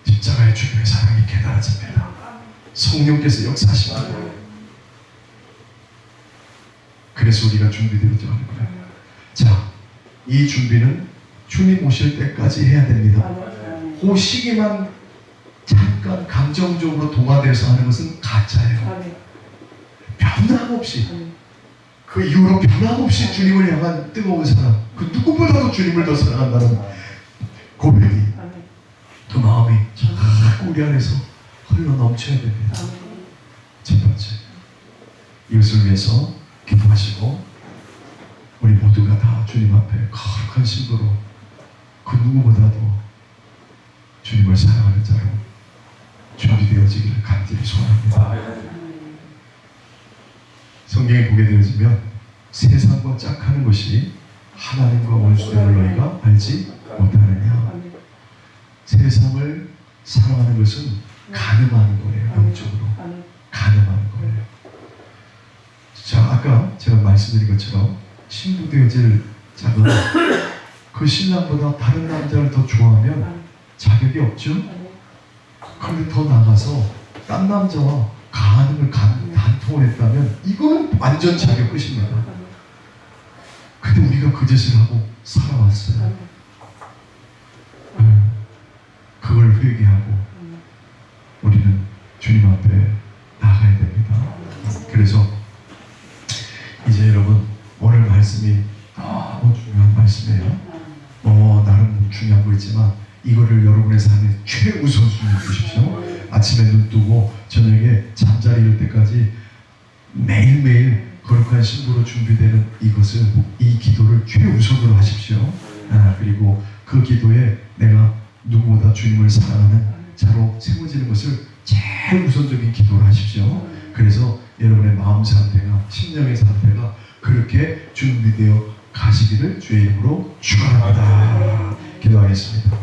십자가의 주님의 사랑이 깨달아집니다. 성령께서 역사하십니다. 그래서 우리가 준비되어져 하는 거예요. 자, 이 준비는 주님 오실 때까지 해야 됩니다. 그 시기만 잠깐 감정적으로 동화되어서 하는 것은 가짜예요. 변함없이 그 이후로 변함없이 주님을 향한 뜨거운 사랑, 그 누구보다도 주님을 더 사랑한다는 고백이, 그 마음이 자꾸 우리 안에서 흘러 넘쳐야 됩니다. 첫 번째, 이것을 위해서 기도하시고 우리 모두가 다 주님 앞에 거룩한 신부로 그 누구보다도 주님을 사랑하는 자로 준비되어지기를 간절히 소원합니다. 성경에 보게 되어지면 세상과 짝하는 것이 하나님과 원수됨을 너희가 알지 못하느냐. 세상을 사랑하는 것은 간음하는 거예요. 영적으로 간음하는 거예요. 자, 아까 제가 말씀드린 것처럼 신부 되어질 자가 그 신랑보다 다른 남자를 더 좋아하면 자격이 없죠. 그런데 더 나가서 딴 남자와 간음을 단통을 했다면 이거는 완전 자격 끝입니다. 근데 우리가 그 짓을 하고 살아왔어요. 그걸 회개하고 우리는 주님 앞에 나가야 됩니다. 그래서 이제 여러분, 오늘 말씀이 너무 중요한 말씀이에요. 나름 중요한 거 있지만 이거를 여러분의 삶에 최우선순위로 두십시오. 아침에 눈 뜨고 저녁에 잠자리 이룰 때까지 매일매일 거룩한 신부로 준비되는 이것을, 이 기도를 최우선으로 하십시오. 그리고 그 기도에 내가 누구보다 주님을 사랑하는 자로 세워지는 것을 제일 우선적인 기도를 하십시오. 그래서 여러분의 마음 상태가, 심령의 상태가 그렇게 준비되어 가시기를 주의 이름으로 축원합니다. 기도하겠습니다.